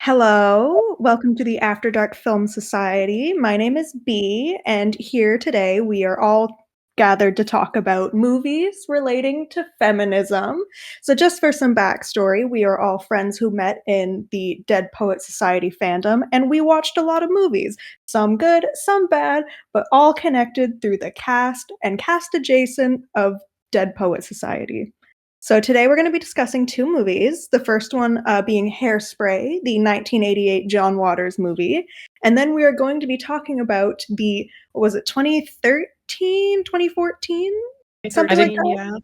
Hello, welcome to the After Dark Film Society. My name is Bea, and here today we are all gathered to talk about movies relating to feminism. So, just for some backstory, we are all friends who met in the Dead Poet Society fandom, and we watched a lot of movies, some good, some bad, but all connected through the cast and cast adjacent of Dead Poet Society. So today we're going to be discussing two movies. The first one being Hairspray, the 1988 John Waters movie. And then we are going to be talking about the, what was it, 2013, 2014? Something like 2013, that?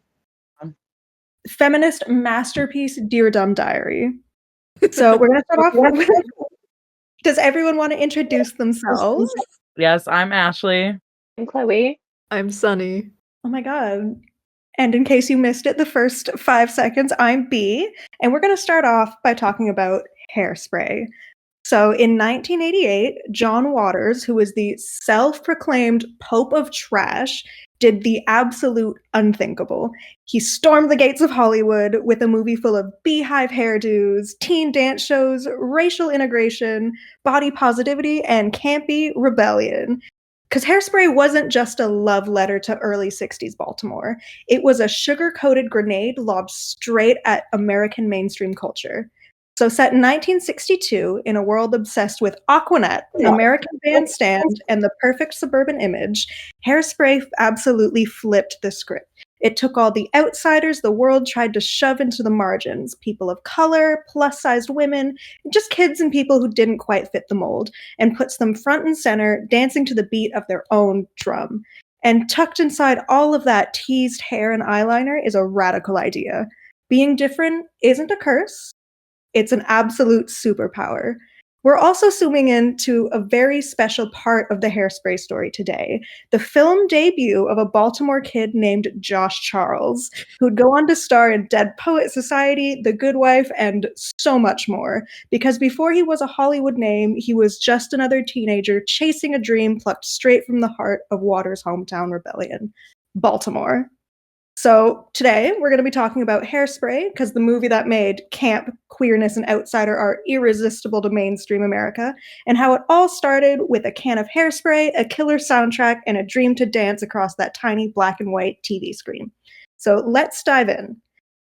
yeah. Feminist masterpiece, Dear Dumb Diary. So we're going to start off with, does everyone want to introduce themselves? Yes, I'm Ashley. I'm Chloe. I'm Sunny. Oh my God. And in case you missed it, the first 5 seconds, I'm Bea, and we're going to start off by talking about Hairspray. So in 1988, John Waters, who is the self-proclaimed Pope of Trash, did the absolute unthinkable. He stormed the gates of Hollywood with a movie full of beehive hairdos, teen dance shows, racial integration, body positivity, and campy rebellion. Because Hairspray wasn't just a love letter to early 60s Baltimore. It was a sugar-coated grenade lobbed straight at American mainstream culture. So set in 1962, in a world obsessed with Aquanet, American Bandstand, and the perfect suburban image, Hairspray absolutely flipped the script. It took all the outsiders the world tried to shove into the margins, people of color, plus-sized women, just kids and people who didn't quite fit the mold, and puts them front and center, dancing to the beat of their own drum. And tucked inside all of that teased hair and eyeliner is a radical idea. Being different isn't a curse, it's an absolute superpower. We're also zooming into a very special part of the Hairspray story today, the film debut of a Baltimore kid named Josh Charles, who'd go on to star in Dead Poet Society, The Good Wife, and so much more. Because before he was a Hollywood name, he was just another teenager chasing a dream plucked straight from the heart of Waters' hometown rebellion, Baltimore. So today we're going to be talking about Hairspray, because the movie that made camp, queerness, and outsider art irresistible to mainstream America, and how it all started with a can of hairspray, a killer soundtrack, and a dream to dance across that tiny black and white TV screen. So let's dive in.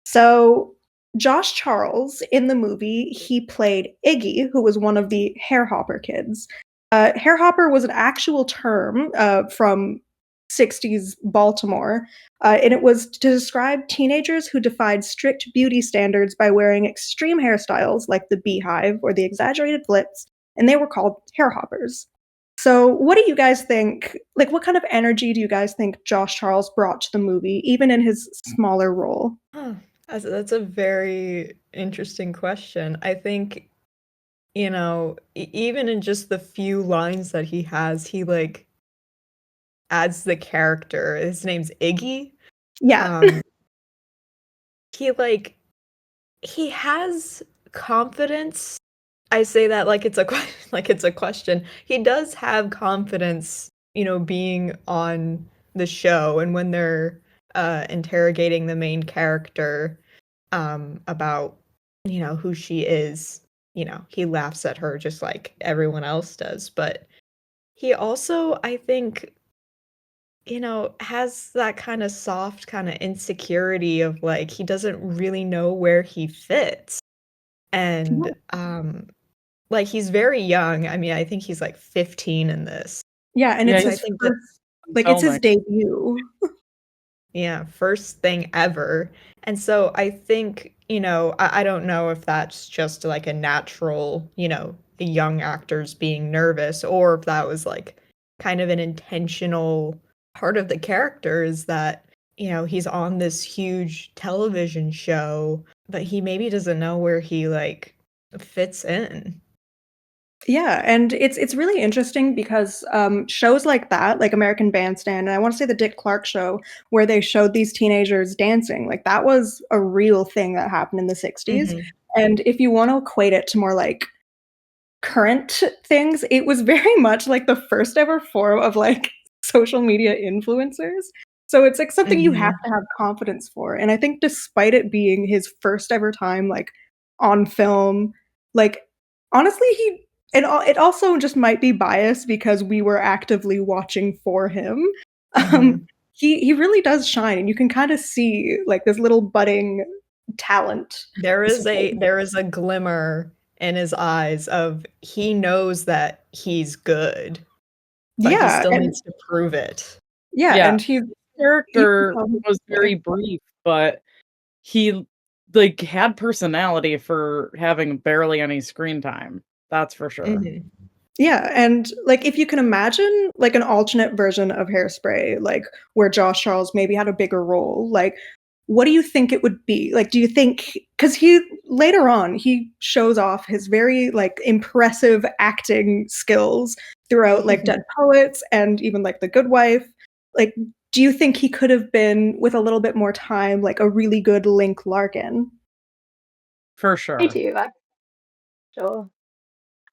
So Josh Charles, in the movie, he played Iggy, who was one of the hairhopper kids. Hairhopper was an actual term from 60s Baltimore, and it was to describe teenagers who defied strict beauty standards by wearing extreme hairstyles like the beehive or the exaggerated flips, and they were called hairhoppers. So what do you guys think, like what kind of energy do you guys think Josh Charles brought to the movie, even in his smaller role? That's a very interesting question. I think, even in just the few lines that he has, he adds the character. His name's Iggy. Yeah. He has confidence. I say that like it's a question. He does have confidence, being on the show, and when they're interrogating the main character about who she is, he laughs at her just like everyone else does. But he also, I think, has that kind of soft kind of insecurity of like he doesn't really know where he fits. And like he's very young. I mean, I think he's like 15 in this. Yeah, and it's his think first, it's his debut. Yeah, first thing ever. And so I think, I don't know if that's just like a natural, the young actors being nervous, or if that was like kind of an intentional part of the character, is that, he's on this huge television show, but he maybe doesn't know where he like fits in. Yeah, and it's really interesting because shows like that, like American Bandstand, and I want to say the Dick Clark show, where they showed these teenagers dancing, like that was a real thing that happened in the 60s. And if you want to equate it to more like current things, it was very much like the first ever form of like social media influencers. So it's like something you have to have confidence for. And I think despite it being his first ever time like on film, like honestly, it also just might be biased because we were actively watching for him. Um, Mhm. he really does shine, and you can kind of see like this little budding talent. There is a glimmer in his eyes of he knows that he's good, but he Yeah, still and needs to prove it. yeah, Yeah, and you can character tell was yeah. very brief, but he, like, had personality for having barely any screen time. That's for sure. Mhm. Yeah, and, like, if you can imagine, like, an alternate version of Hairspray, like, where Josh Charles maybe had a bigger role, like, what do you think it would be? Like, do you think? Because he later on, he shows off his very, like, impressive acting skills throughout, like, Dead Poets and even, like, The Good Wife. Like, do you think he could have been, with a little bit more time, like, a really good Link Larkin? For I sure. do, sure.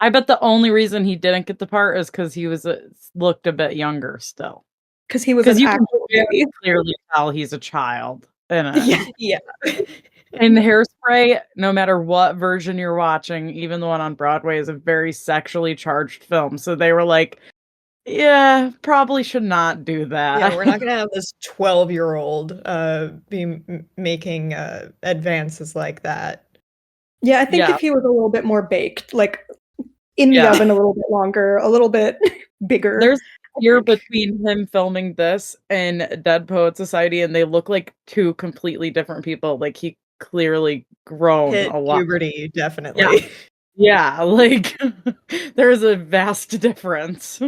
I bet the only reason he didn't get the part is because he was, looked a bit younger still. Because he was Because an you can actual very baby. clearly tell he's a child in it. Yeah. Yeah. In Hairspray, no matter what version you're watching, even the one on Broadway is a very sexually charged film, so they were like, "Yeah, probably should not do Yeah, that." we're not gonna have this 12-year-old, be making, advances like that. Yeah, I think Yeah, if he was a little bit more baked, like, in the yeah. oven a little bit longer, a little bit bigger, There's I a year think. between him filming this and Dead Poet Society, and they look like 2 completely different people, like, he clearly grown Hit a lot. puberty, Yeah, definitely. yeah, like, there's a vast difference.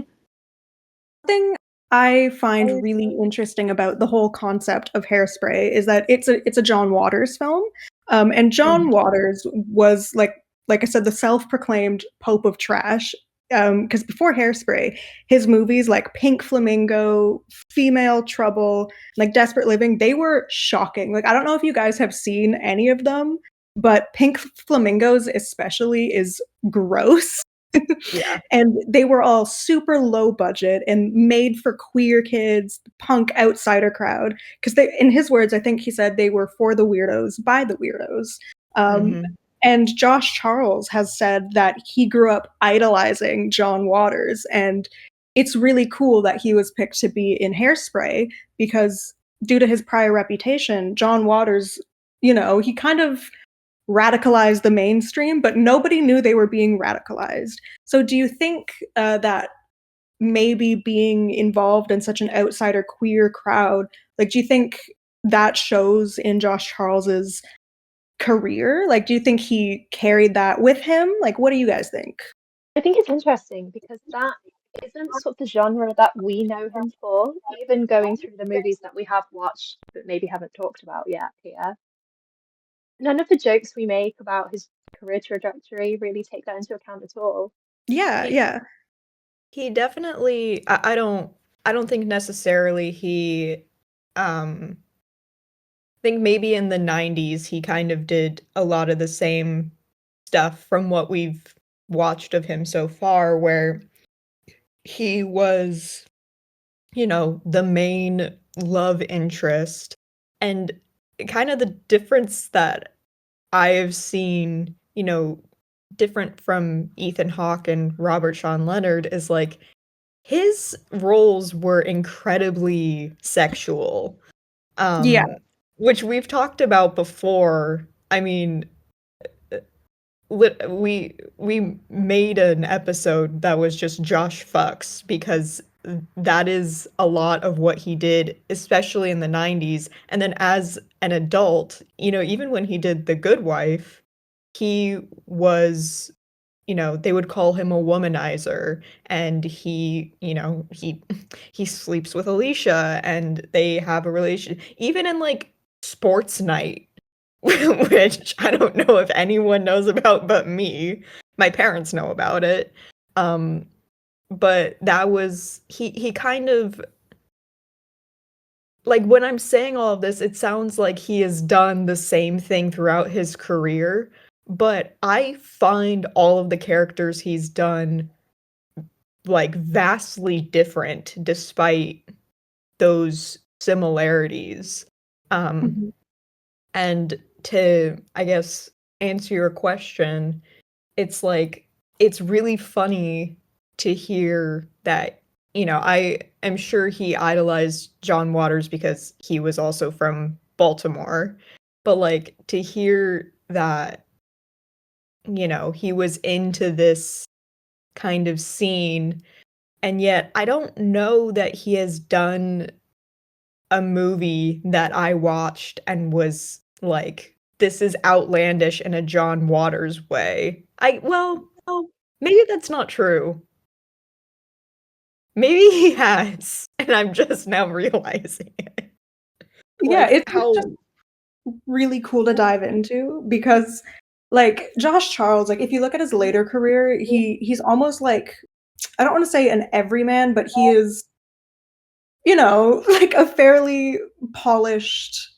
Thing I find really interesting about the whole concept of Hairspray is that it's a John Waters film, and John Mhm. Waters was like I said, the self-proclaimed Pope of trash. Because before Hairspray, his movies like Pink Flamingo, Female Trouble, like Desperate Living, they were shocking. Like I don't know if you guys have seen any of them, but Pink Flamingos especially is gross. Yeah. And they were all super low budget and made for queer kids, punk outsider crowd. Because they, in his words, I think he said they were for the weirdos by the weirdos. Um, Mhm. and Josh Charles has said that he grew up idolizing John Waters, and it's really cool that he was picked to be in Hairspray because due to his prior reputation, John Waters, he kind of radicalized the mainstream, but nobody knew they were being radicalized. So, do you think that maybe being involved in such an outsider queer crowd, like, do you think that shows in Josh Charles's career? Like, do you think he carried that with him? Like, what do you guys think? I think it's interesting because that isn't sort of the genre that we know him for, even going through the movies that we have watched but maybe haven't talked about yet here. None of the jokes we make about his career trajectory really take that into account at all. Yeah, He yeah, he definitely I don't think necessarily he, think maybe in the 90s he kind of did a lot of the same stuff from what we've watched of him so far, where he was, the main love interest. And kind of the difference that I've seen, different from Ethan Hawke and Robert Sean Leonard is like his roles were incredibly sexual, yeah, um, which we've talked about before. I mean, we made an episode that was just Josh fucks because that is a lot of what he did, especially in the 90s. And then as an adult, even when he did The Good Wife, he was, they would call him a womanizer, and he sleeps with Alicia and they have a relation even in like Sports Night. Which I don't know if anyone knows about but me. My parents know about it. Um, but that was he kind of like when I'm saying all of this, it sounds like he has done the same thing throughout his career, but I find all of the characters he's done like vastly different despite those similarities. Um, mhm, And to, I guess, answer your question, it's like it's really funny to hear that, I am sure he idolized John Waters because he was also from Baltimore. But like to hear that, he was into this kind of scene, and yet I don't know that he has done a movie that I watched and was like, this is outlandish in a John Waters way. Well, maybe that's not true. Maybe he has, and I'm just now realizing it. Yeah, Like, it's just really cool to dive into because, like, Josh Charles, like, if you look at his later career, he's almost like, I don't want to say an everyman, but he is, like a fairly polished,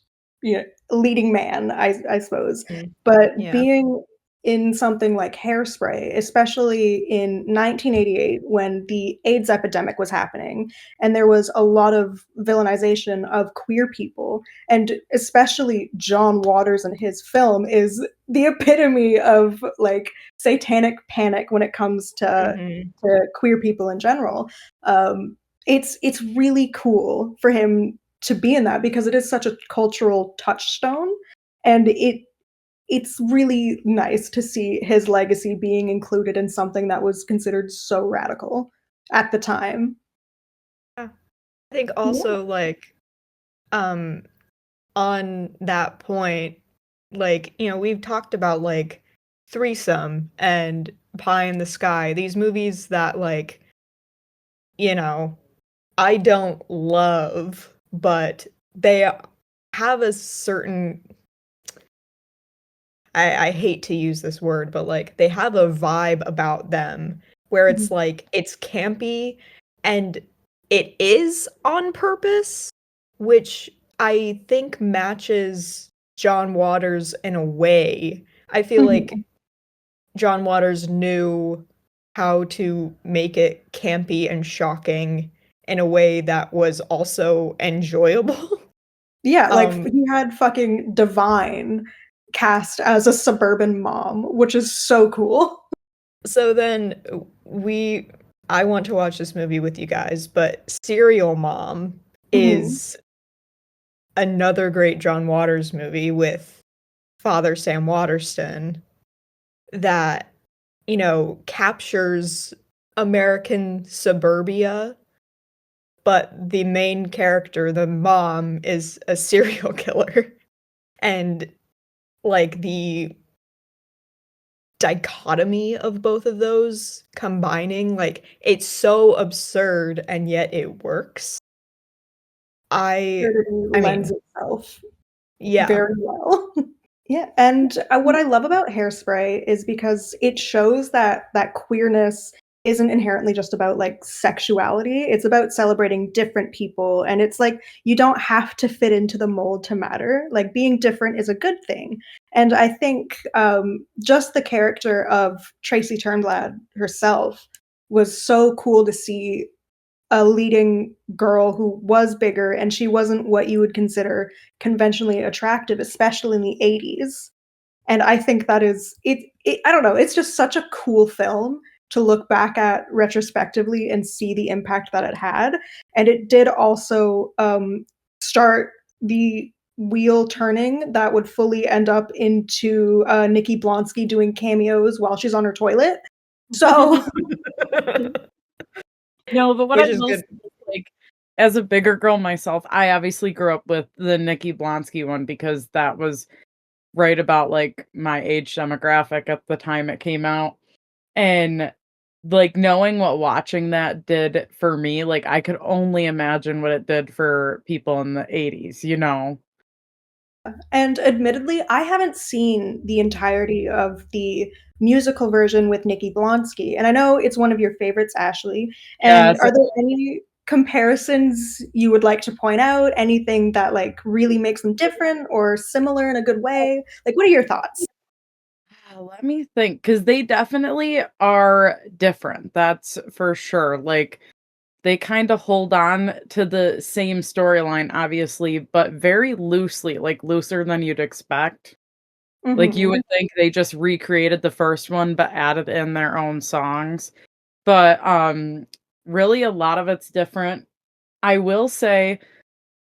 leading man, I suppose. But Yeah. being in something like Hairspray, especially in 1988 when the AIDS epidemic was happening, and there was a lot of villainization of queer people, and especially John Waters and his film is the epitome of like satanic panic when it comes to queer people in general. It's really cool for him to be in that because it is such a cultural touchstone, and it's really nice to see his legacy being included in something that was considered so radical at the time. I think also like on that point, like, we've talked about like Threesome and Pie in the Sky, these movies that like, I don't love, but they have a certain, I hate to use this word, but like they have a vibe about them where it's like it's campy and it is on purpose, which I think matches John Waters in a way. I feel like John Waters knew how to make it campy and shocking in a way that was also enjoyable. Yeah, like he had fucking Divine cast as a suburban mom, which is so cool. So then I want to watch this movie with you guys, but Serial Mom is another great John Waters movie with Father Sam Waterston that, captures American suburbia, but the main character, the mom, is a serial killer. And like the dichotomy of both of those combining, like it's so absurd and yet it works. I lends mean, itself yeah. very well. Yeah, and what I love about Hairspray is because it shows that queerness isn't inherently just about like sexuality. It's about celebrating different people, and it's like you don't have to fit into the mold to matter. Like being different is a good thing. And I think just the character of Tracy Turnblad herself was so cool to see a leading girl who was bigger and she wasn't what you would consider conventionally attractive, especially in the 80s. And I think that is I don't know, it's just such a cool film to look back at retrospectively and see the impact that it had. And it did also start the wheel turning that would fully end up into Nikki Blonsky doing cameos while she's on her toilet. So No, but what Which I is will good. say is, like, as a bigger girl myself, I obviously grew up with the Nikki Blonsky one because that was right about, like, my age demographic at the time it came out, and, like, knowing what watching that did for me, like, I could only imagine what it did for people in the 80s, you know? And admittedly, I haven't seen the entirety of the musical version with Nikki Blonsky, and I know it's one of your favorites, Ashley. And Yes. are there any comparisons you would like to point out? Anything that like really makes them different or similar in a good way? Like, what are your thoughts? Let me think, because they definitely are different, that's for sure, like, they kinda hold on to the same storyline, obviously, but very loosely, like, looser than you'd expect. Like, you Mhm. would think they just recreated the first one, but added in their own songs. But, really a lot of it's different. I will say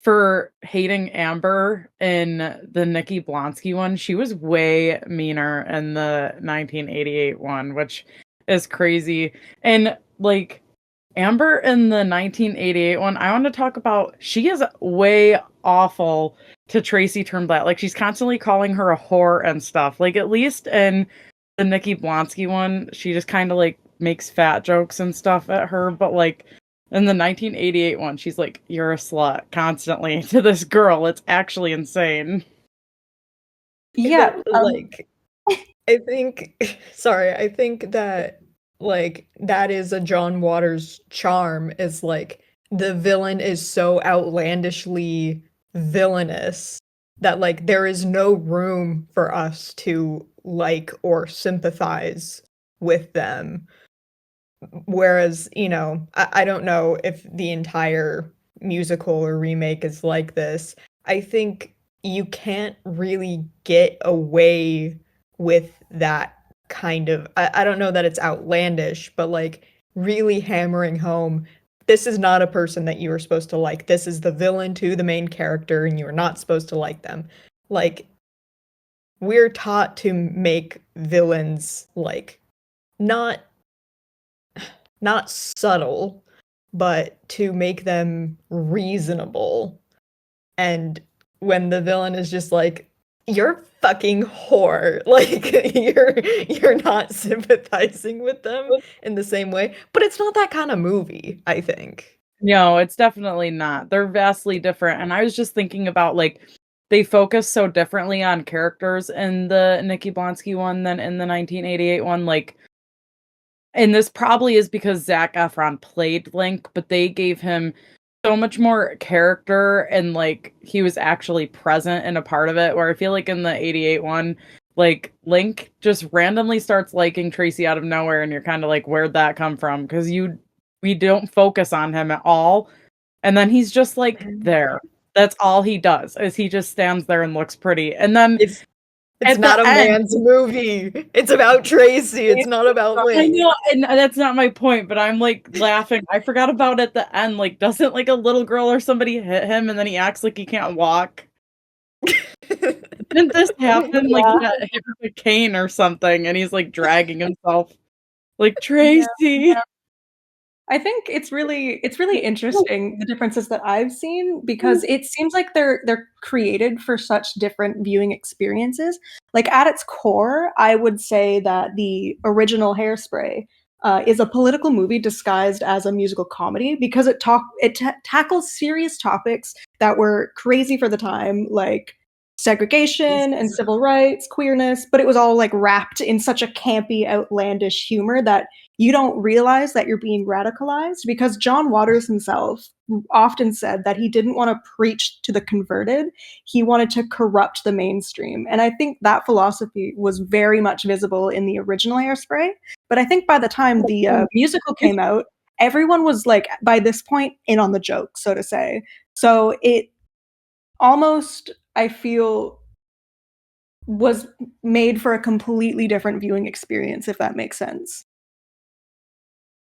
for hating Amber in the Nikki Blonsky one, she was way meaner in the 1988 one, which is crazy. And, like, Amber in the 1988 one, I want to talk about she is way awful to Tracy Turnblad. Like, she's constantly calling her a whore and stuff. Like, at least in the Nikki Blonsky one, she just kind of like makes fat jokes and stuff at her. But like in the 1988 one, she's like, "You're a slut" constantly to this girl. It's actually insane. Yeah, Like, I think sorry, I think that, like, that is a John Waters charm, is, like, the villain is so outlandishly villainous that, like, there is no room for us to like or sympathize with them. Whereas, I don't know if the entire musical or remake is like this. I think you can't really get away with that kind of I don't know that it's outlandish, but like really hammering home this is not a person that you are supposed to like. This is the villain to the main character and you are not supposed to like them. Like we're taught to make villains like not not subtle, but to make them reasonable. And when the villain is just like, "You're fucking whore," like you're not sympathizing with them in the same way. But it's not that kind of movie, I think. No, it's definitely not. They're vastly different. And I was just thinking about like they focus so differently on characters in the Nikki Blonsky one than in the 1988 one. Like, and this probably is because Zac Efron played Link, but they gave him so much more character and like he was actually present in a part of it. Where I feel like in the 88 one, like Link just randomly starts liking Tracy out of nowhere, and you're kind of like, where'd that come from? Because we don't focus on him at all. And then he's just like there. That's all he does, is he just stands there and looks pretty. And then It's at the not a end, man's movie. It's about Tracy. It's not about I Link. know, and that's not my point, but I'm like laughing. I forgot about at the end, like, doesn't like a little girl or somebody hit him and then he acts like he can't walk? Didn't this happen? Like he Yeah. got hit with a cane or something and he's like dragging himself like yeah. Tracy. I think it's really interesting the differences that I've seen because it seems like they're created for such different viewing experiences. Like at its core, I would say that the original Hairspray is a political movie disguised as a musical comedy because it tackles serious topics that were crazy for the time, like segregation and civil rights, queerness, but it was all like wrapped in such a campy, outlandish humor that you don't realize that you're being radicalized because John Waters himself often said that he didn't want to preach to the converted. He wanted to corrupt the mainstream. And I think that philosophy was very much visible in the original Hairspray. But I think by the time the musical came out, everyone was like, by this point, in on the joke, so to say. So it almost, I feel, was made for a completely different viewing experience, if that makes sense.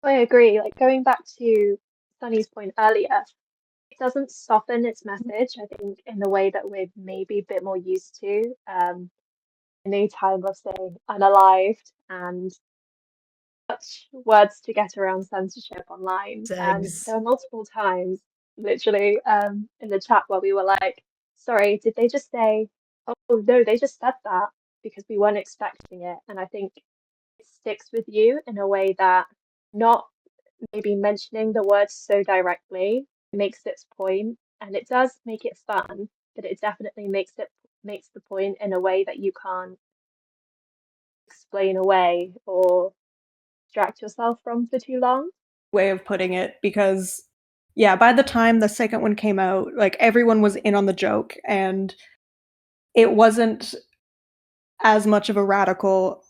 I agree. Like going back to Sunny's point earlier, it doesn't soften its message, I think, in the way that we're maybe a bit more used to. A new time of saying unalived and such words to get around censorship online. And Segs. there were multiple times, literally, in the chat where we were like, sorry, did they just say, oh no, they just said that because we weren't expecting it. And I think it sticks with you in a way that not maybe mentioning the words so directly makes its point, and it does make it fun, but it definitely makes the point in a way that you can't explain away or distract yourself from for too long. Way of putting it because yeah, by the time the second one came out, like everyone was in on the joke and it wasn't as much of a radical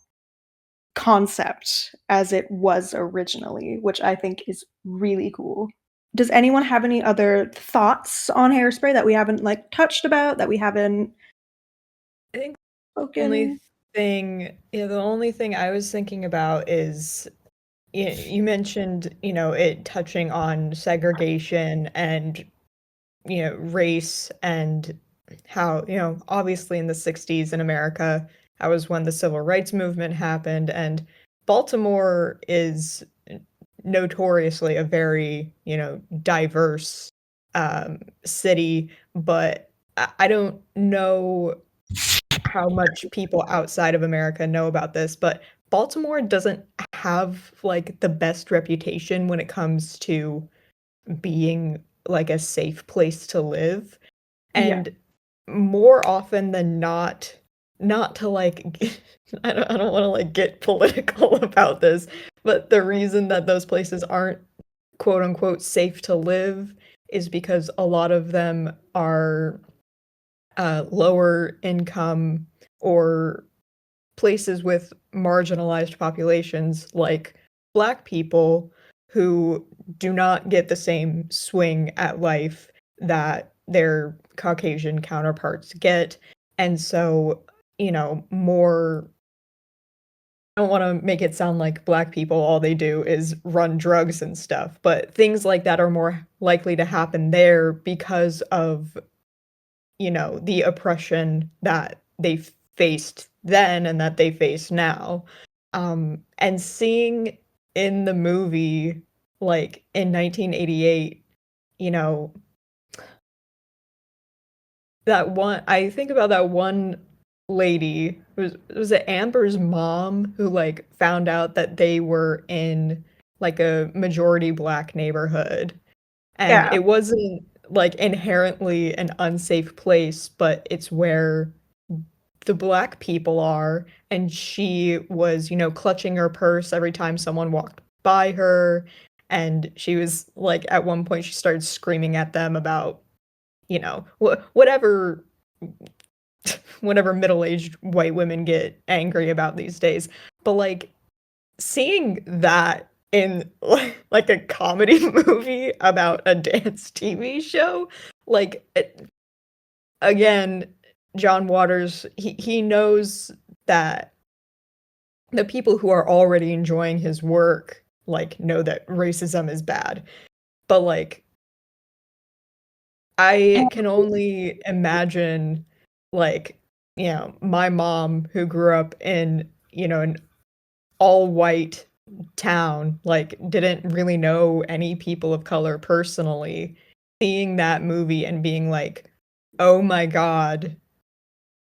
concept as it was originally, which I think is really cool. Does anyone have any other thoughts on Hairspray that we haven't like touched about that we haven't I think Spoken. The only thing I was thinking about is you mentioned, it touching on segregation and, race and how, obviously in the 60s in America, that was when the civil rights movement happened. And Baltimore is notoriously a very, diverse city, but I don't know how much people outside of America know about this, but Baltimore doesn't have like the best reputation when it comes to being like a safe place to live. Yeah. And more often than not to like I don't want to like get political about this, but the reason that those places aren't quote unquote safe to live is because a lot of them are lower income or places with marginalized populations like Black people who do not get the same swing at life that their Caucasian counterparts get. And so, more. I don't want to make it sound like Black people, all they do is run drugs and stuff, but things like that are more likely to happen there because of the oppression that they faced then and that they face now. And seeing in the movie, like in 1988, you know, I think about that one lady, was it Amber's mom who like found out that they were in like a majority Black neighborhood, and Yeah. it wasn't like inherently an unsafe place, but it's where the Black people are, and she was, clutching her purse every time someone walked by her, and she was like at one point she started screaming at them about, whatever middle-aged white women get angry about these days. But like seeing that in like a comedy movie about a dance TV show, like again, John Waters, he knows that the people who are already enjoying his work like know that racism is bad. But like I can only imagine like, my mom who grew up in, an all white town, like didn't really know any people of color personally, seeing that movie and being like, "Oh my god,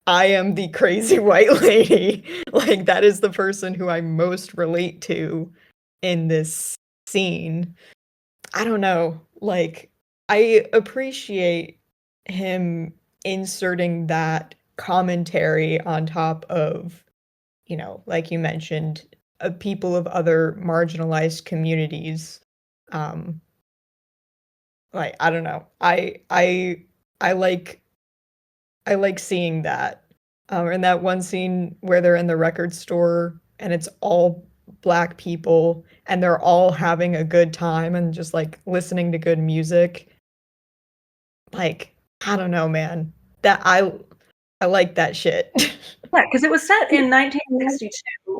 I am the crazy white lady." Like that is the person who I most relate to in this scene. I don't know, like I appreciate him inserting that commentary on top of, like you mentioned, people of other marginalized communities. Um, like I don't know. I like I like seeing that. In that one scene where they're in the record store and it's all Black people and they're all having a good time and just like listening to good music. Like, I don't know, man. That I like that shit. Yeah, because it was set in 1962,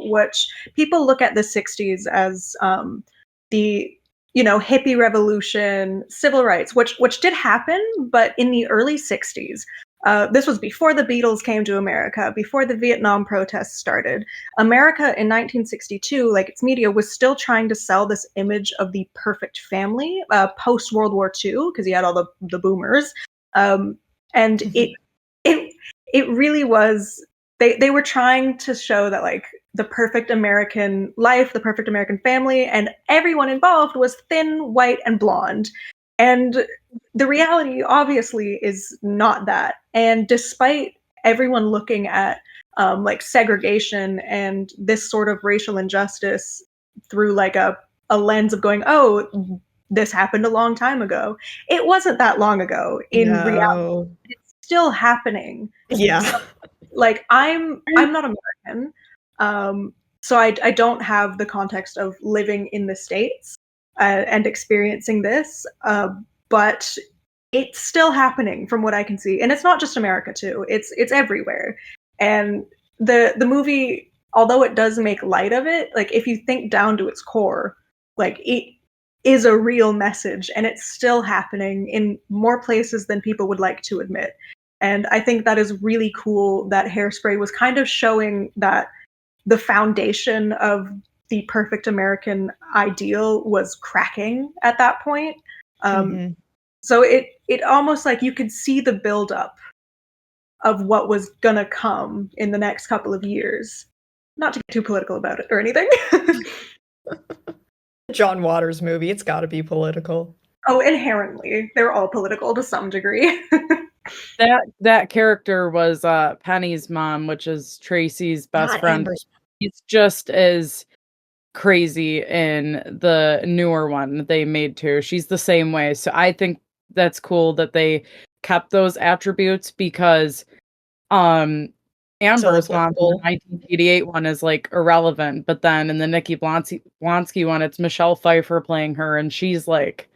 which people look at the 60s as the hippie revolution, civil rights, which did happen, but in the early 60s. This was before the Beatles came to America, before the Vietnam protests started. America in 1962, like its media, was still trying to sell this image of the perfect family post World War II, because you had all the boomers, and it really was. They were trying to show that like the perfect American life, the perfect American family, and everyone involved was thin, white, and blonde. And the reality obviously is not that. And despite everyone looking at like segregation and this sort of racial injustice through like a lens of going, oh, this happened a long time ago. It wasn't that long ago in reality. No. It's still happening. Yeah. So, like I'm not American, so I don't have the context of living in the States and experiencing this, but it's still happening from what I can see, and it's not just America too. It's everywhere, and the movie, although it does make light of it, like if you think down to its core, like it is a real message, and it's still happening in more places than people would like to admit. And I think that is really cool that Hairspray was kind of showing that the foundation of the perfect American ideal was cracking at that point. So it almost like you could see the buildup of what was gonna come in the next couple of years. Not to get too political about it or anything. John Waters movie, it's got to be political. Oh, inherently, they're all political to some degree. That character was Penny's mom, which is Tracy's best Not friend. Amber's. He's just as crazy in the newer one they made too. She's the same way. So I think that's cool that they kept those attributes, because Amber's mom in the 1988 one is like irrelevant, but then in the Nikki Blonsky one, it's Michelle Pfeiffer playing her, and she's like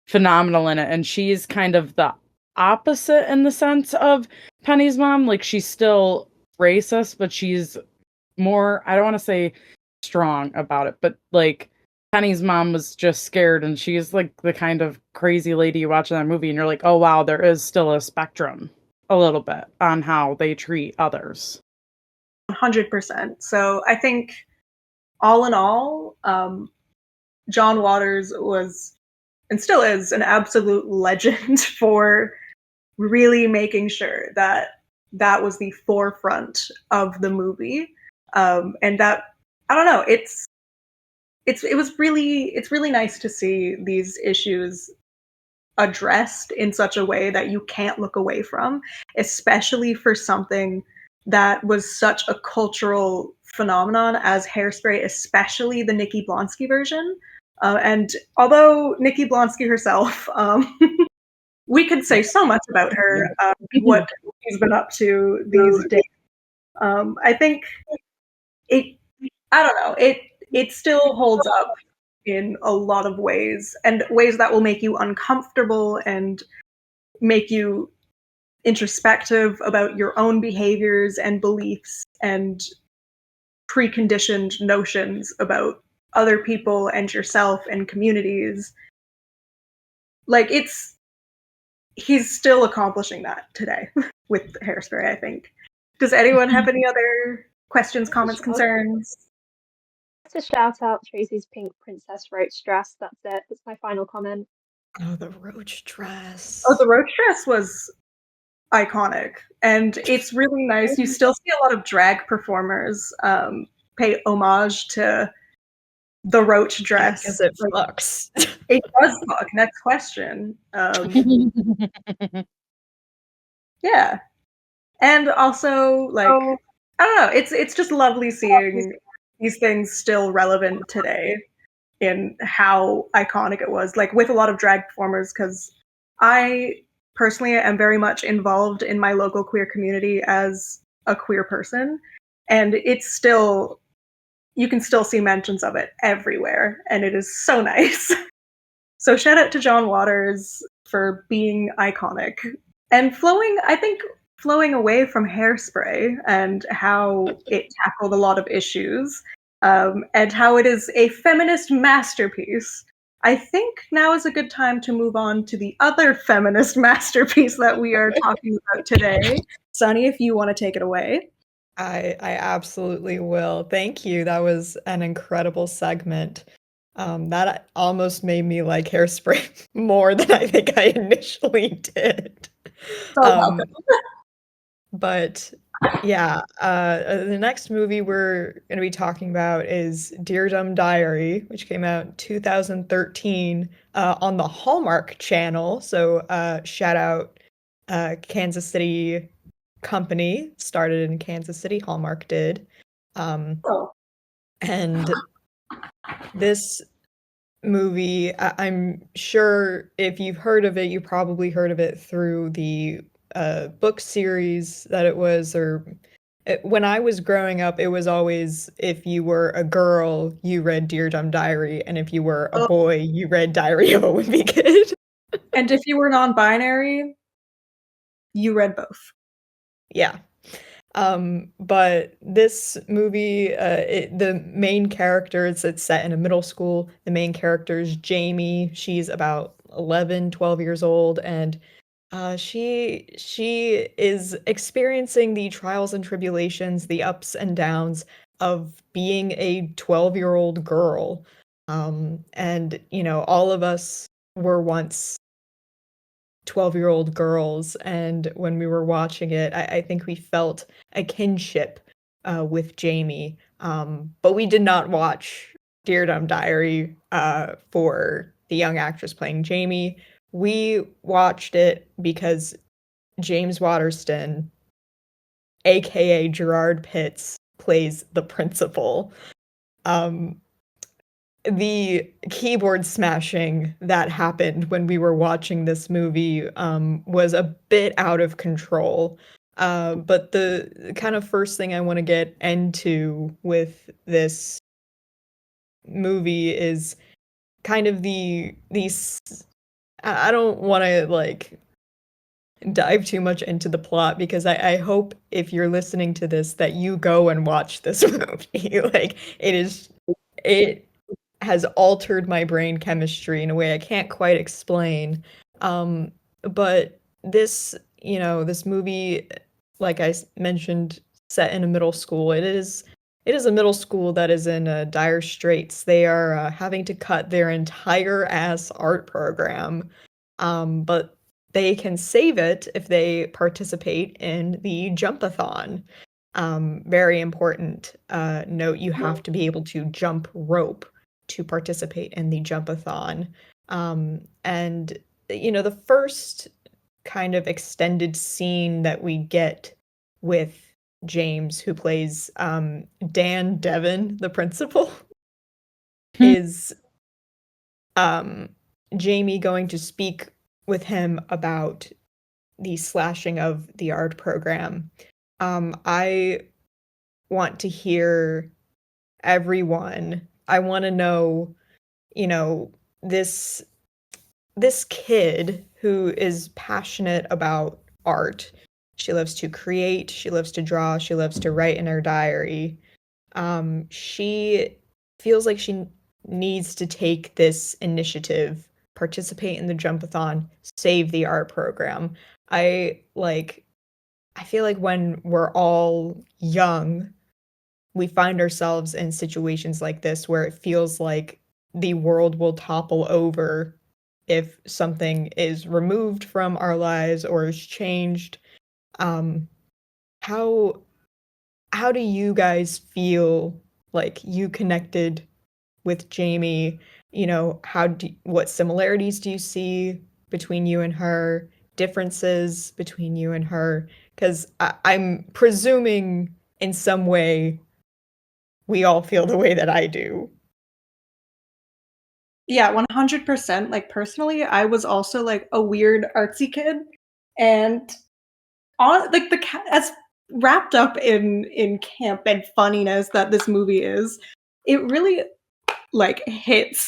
phenomenal in it. And she's kind of the opposite in the sense of Penny's mom. Like, she's still racist, but she's more, I don't want to say strong about it, but like Penny's mom was just scared, and she's like the kind of crazy lady you watch in that movie and you're like, oh wow, there is still a spectrum a little bit on how they treat others. 100%. So I think all in all, John Waters was and still is an absolute legend for really making sure that that was the forefront of the movie. And that, I don't know, it's really nice to see these issues addressed in such a way that you can't look away from, especially for something that was such a cultural phenomenon as Hairspray, especially the Nikki Blonsky version. And although Nikki Blonsky herself, we could say so much about her, what she's been up to these days. I think it still holds up in a lot of ways, and ways that will make you uncomfortable and make you introspective about your own behaviors and beliefs and preconditioned notions about other people and yourself and communities. Like, he's still accomplishing that today with Hairspray, I think. Does anyone have any other questions, comments, concerns? To shout out Tracy's pink princess roach dress. That's it. That's my final comment. Oh, the roach dress. Oh, the roach dress was iconic, and it's really nice. You still see a lot of drag performers pay homage to the roach dress. Because it fucks. It does fuck. Next question. Yeah. And also, like, I don't know, it's just lovely seeing these things still relevant today in how iconic it was, like with a lot of drag performers, because I personally am very much involved in my local queer community as a queer person, and it's still, you can still see mentions of it everywhere, and it is so nice. So shout out to John Waters for being iconic and flowing away from Hairspray and how it tackled a lot of issues, and how it is a feminist masterpiece. I think now is a good time to move on to the other feminist masterpiece that we are talking about today. Sunny, if you want to take it away. I absolutely will. Thank you. That was an incredible segment. That almost made me like Hairspray more than I think I initially did. So welcome. But yeah, the next movie we're going to be talking about is Dear Dumb Diary, which came out in 2013 on the Hallmark Channel. So shout out Kansas City company, started in Kansas City, Hallmark did. And this movie, I'm sure if you've heard of it, you probably heard of it through the book series that it was, or when I was growing up, it was always, if you were a girl, you read Dear Dumb Diary, and if you were a boy, you read Diary of a Wimpy Kid. And if you were non-binary, you read both. Yeah. But this movie, the main characters, it's set in a middle school. The main character is Jamie. She's about 11, 12 years old, and she is experiencing the trials and tribulations, the ups and downs of being a 12-year-old girl. And all of us were once 12-year-old girls, and when we were watching it, I think we felt a kinship with Jamie. But we did not watch Dear Dumb Diary for the young actress playing Jamie. We watched it because James Waterston, aka Gerard Pitts, plays the principal. The keyboard smashing that happened when we were watching this movie was a bit out of control. But the kind of first thing I want to get into with this movie is kind of these. I don't want to like dive too much into the plot because I hope if you're listening to this that you go and watch this movie. Like it has altered my brain chemistry in a way I can't quite explain. But this movie, like I mentioned, set in a middle school. It is a middle school that is in dire straits. They are having to cut their entire ass art program, but they can save it if they participate in the jumpathon. Very important note, you have to be able to jump rope to participate in the jumpathon. And the first kind of extended scene that we get with James, who plays Dan Devon, the principal, is Jamie going to speak with him about the slashing of the art program. I want to hear everyone. I want to know, this kid who is passionate about art. She loves to create, she loves to draw, she loves to write in her diary. She feels like she needs to take this initiative, participate in the jumpathon, save the art program. I feel like when we're all young, we find ourselves in situations like this where it feels like the world will topple over if something is removed from our lives or is changed. How do you guys feel like you connected with Jamie? What similarities do you see between you and her? Differences between you and her? Because I'm presuming in some way we all feel the way that I do. Yeah, 100%. Like, personally, I was also, like, a weird artsy kid, and on like, as wrapped up in camp and funniness that this movie is, it really, like, hits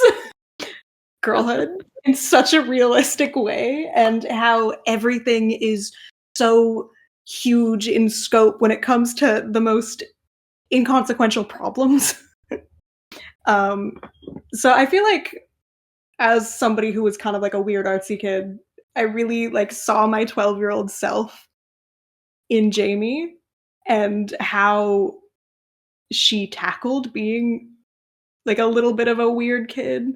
girlhood in such a realistic way, and how everything is so huge in scope when it comes to the most inconsequential problems. So I feel like as somebody who was kind of like a weird artsy kid, I really like saw my 12-year-old self in Jamie and how she tackled being like a little bit of a weird kid,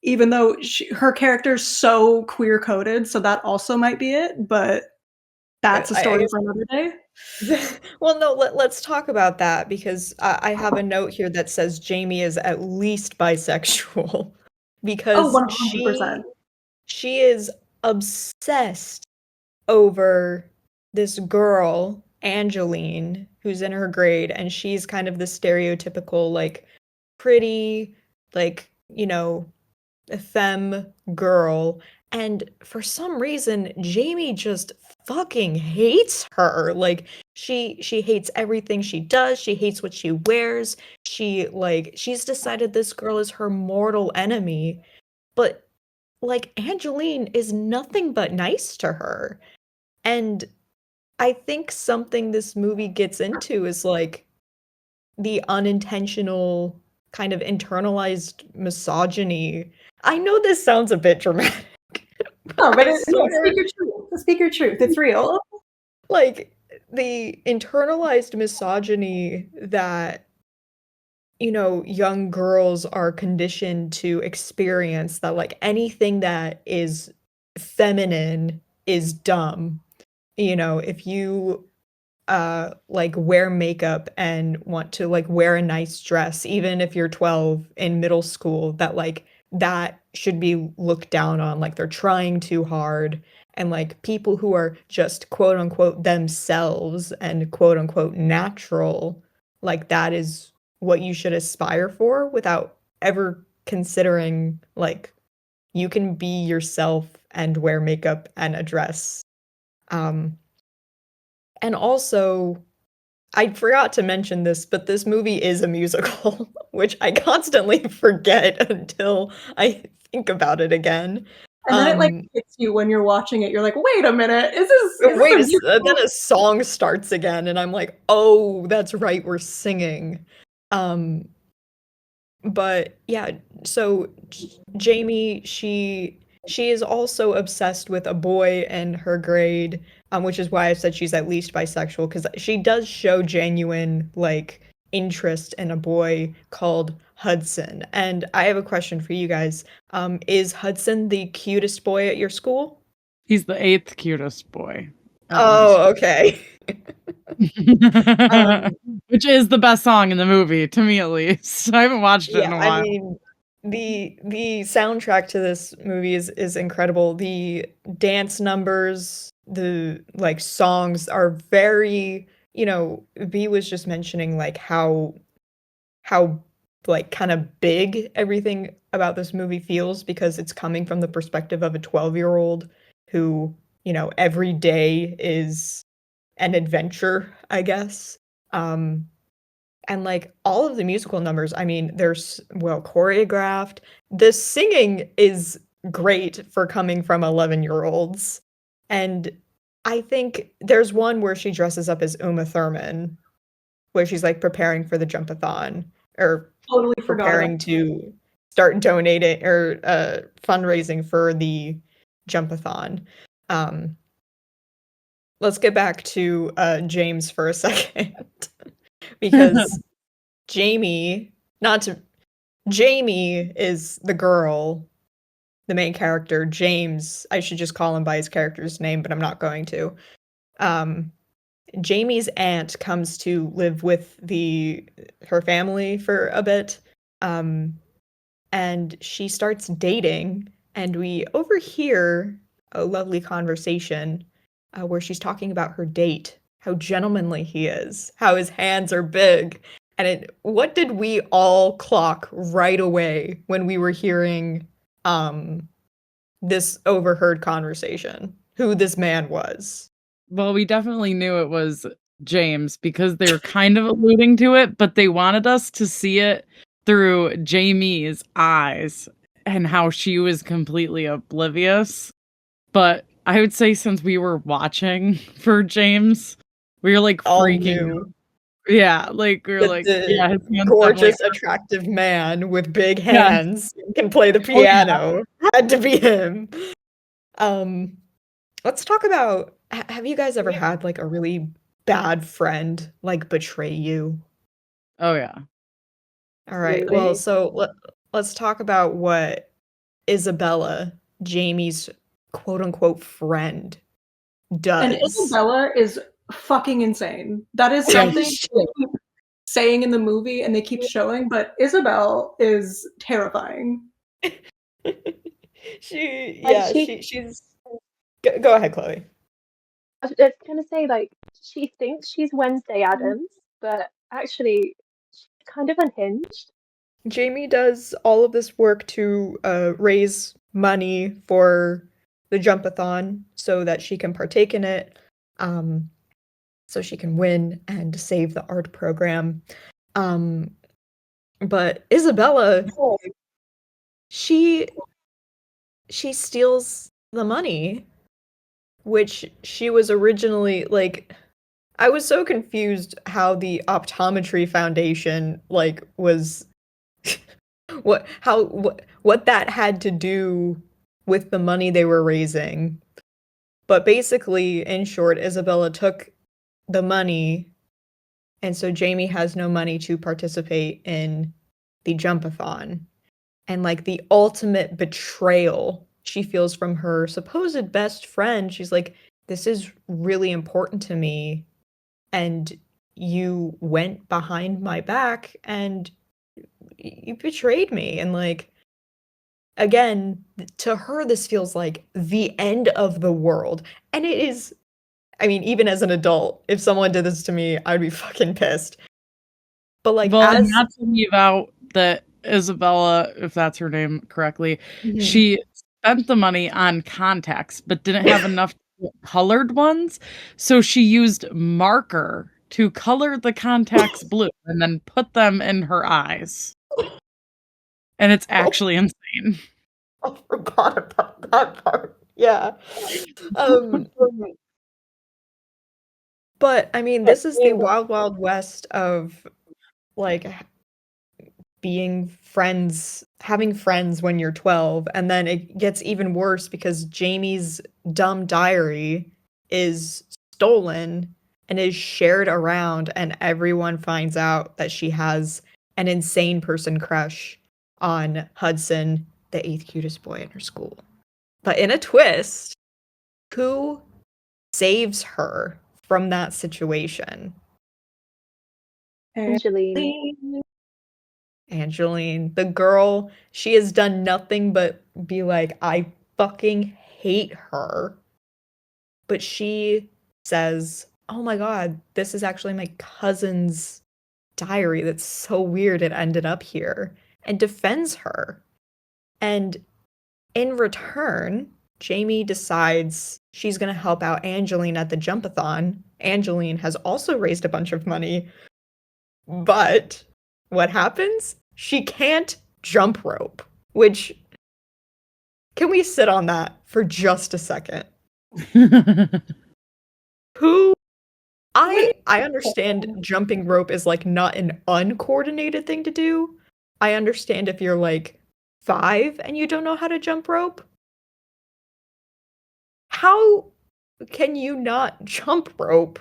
even though her character's so queer coded, so that also might be it, but that's a story for another day. Well, no, let's talk about that because I have a note here that says Jamie is at least bisexual because 100%. she is obsessed over this girl, Angeline, who's in her grade, and she's kind of the stereotypical, like, pretty, like, a femme girl. And for some reason, Jamie just fucking hates her. Like, she hates everything she does. She hates what she wears. She's decided this girl is her mortal enemy. But, like, Angeline is nothing but nice to her. And I think something this movie gets into is like the unintentional kind of internalized misogyny. I know this sounds a bit dramatic, No, but I no, swear, speak your truth. Speak your truth. It's real. like the internalized misogyny that young girls are conditioned to experience, that like anything that is feminine is dumb. If you like wear makeup and want to like wear a nice dress, even if you're 12 in middle school, that should be looked down on, like they're trying too hard. And like people who are just quote unquote themselves and quote unquote natural, like that is what you should aspire for, without ever considering like you can be yourself and wear makeup and a dress. And also, I forgot to mention this, but this movie is a musical, which I constantly forget until I think about it again. And then it like hits you when you're watching it. You're like, wait a minute, is this Wait, a musical? then a song starts again, and I'm like, oh, that's right, we're singing. But yeah, so Jamie, she is also obsessed with a boy in her grade, which is why I said she's at least bisexual, because she does show genuine like interest in a boy called Hudson. And I have a question for you guys. Is Hudson the cutest boy at your school? He's the 8th cutest boy. Oh, okay. Which is the best song in the movie, to me at least. I haven't watched it in a while. I mean, the soundtrack to this movie is incredible. The dance numbers, the like songs are very, Bea was just mentioning like how like kind of big everything about this movie feels, because it's coming from the perspective of a 12-year-old who, every day is an adventure, I guess. And like all of the musical numbers, I mean, they're well choreographed. The singing is great for coming from 11-year-olds. And I think there's one where she dresses up as Uma Thurman, where she's like preparing for the jumpathon, or Totally preparing to start donating or fundraising for the jumpathon. Let's get back to James for a second. Because Jamie is the girl, the main character. James, I should just call him by his character's name, but I'm not going to. Jamie's aunt comes to live with her family for a bit, and she starts dating, and we overhear a lovely conversation where she's talking about her date, how gentlemanly he is, how his hands are big. And what did we all clock right away when we were hearing this overheard conversation? Who this man was? Well, we definitely knew it was James, because they were kind of alluding to it, but they wanted us to see it through Jamie's eyes and how she was completely oblivious. But I would say, since we were watching for James, we were like All freaking knew out. Yeah, like we were like, yeah, his hands gorgeous, definitely attractive man with big Yeah. hands can play the Oh, yeah. piano. Had to be him. Let's talk about, have you guys ever had like a really bad friend like betray you? Oh yeah. All right. Absolutely. Well, so let's talk about what Isabella, Jamie's quote unquote friend, does. And Isabella is fucking insane. That is Yeah, something she- they keep saying in the movie and they keep showing, but Isabel is terrifying. she's go ahead, Chloe. I was just gonna say, like, she thinks she's Wednesday Addams, but actually, she's kind of unhinged. Jamie does all of this work to raise money for the jumpathon so that she can partake in it, so she can win and save the art program. But Isabella, she steals the money. which she was originally like, I was so confused how the optometry foundation like was what that had to do with the money they were raising. But basically, in short, Isabella took the money, and so Jamie has no money to participate in the jumpathon. And like the ultimate betrayal she feels from her supposed best friend, she's like, this is really important to me, and you went behind my back and you betrayed me. And like, again, to her, this feels like the end of the world. And it is, I mean, even as an adult, if someone did this to me, I'd be fucking pissed. But like, Well, and as not to leave out that Isabella, if that's her name correctly, Mhm. she spent the money on contacts, but didn't have enough colored ones. So she used marker to color the contacts blue and then put them in her eyes. And it's actually insane. I forgot about that part. Yeah. But I mean, this is the wild, wild west of like being friends, having friends when you're 12, and then it gets even worse because Jamie's dumb diary is stolen and is shared around, and everyone finds out that she has an insane person crush on Hudson, the eighth cutest boy in her school. But in a twist, who saves her from that situation? Angeline. Angeline, the girl, she has done nothing but be like, I fucking hate her. But she says, oh my god, this is actually my cousin's diary. That's so weird it ended up here. And defends her. And in return, Jamie decides she's going to help out Angeline at the jumpathon. Angeline has also raised a bunch of money. But what happens? She can't jump rope, which, can we sit on that for just a second? Who I understand jumping rope is like not an uncoordinated thing to do. I understand if you're like 5 and you don't know how to jump rope. How can you not jump rope?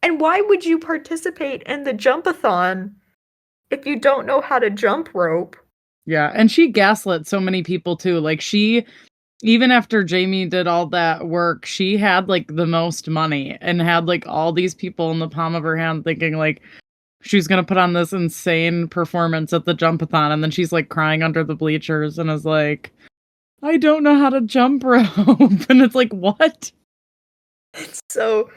And why would you participate in the jumpathon if you don't know how to jump rope? Yeah, and she gaslit so many people too. Like she, even after Jamie did all that work, she had like the most money and had like all these people in the palm of her hand thinking like she's gonna put on this insane performance at the jumpathon, and then she's like crying under the bleachers and is like, I don't know how to jump rope. And it's like, what? So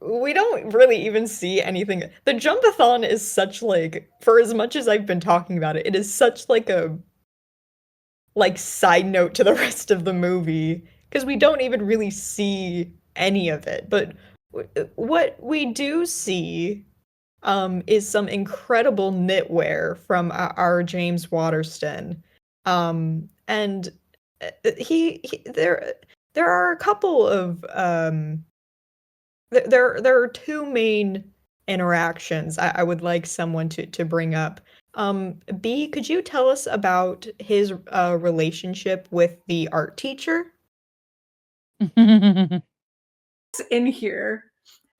we don't really even see anything. The jumpathon is such like, for as much as I've been talking about it, it is such like a like side note to the rest of the movie because we don't even really see any of it. But what we do see is some incredible knitwear from our James Waterston. And he there are a couple of there are two main interactions I would like someone to bring up. B, could you tell us about his relationship with the art teacher? In here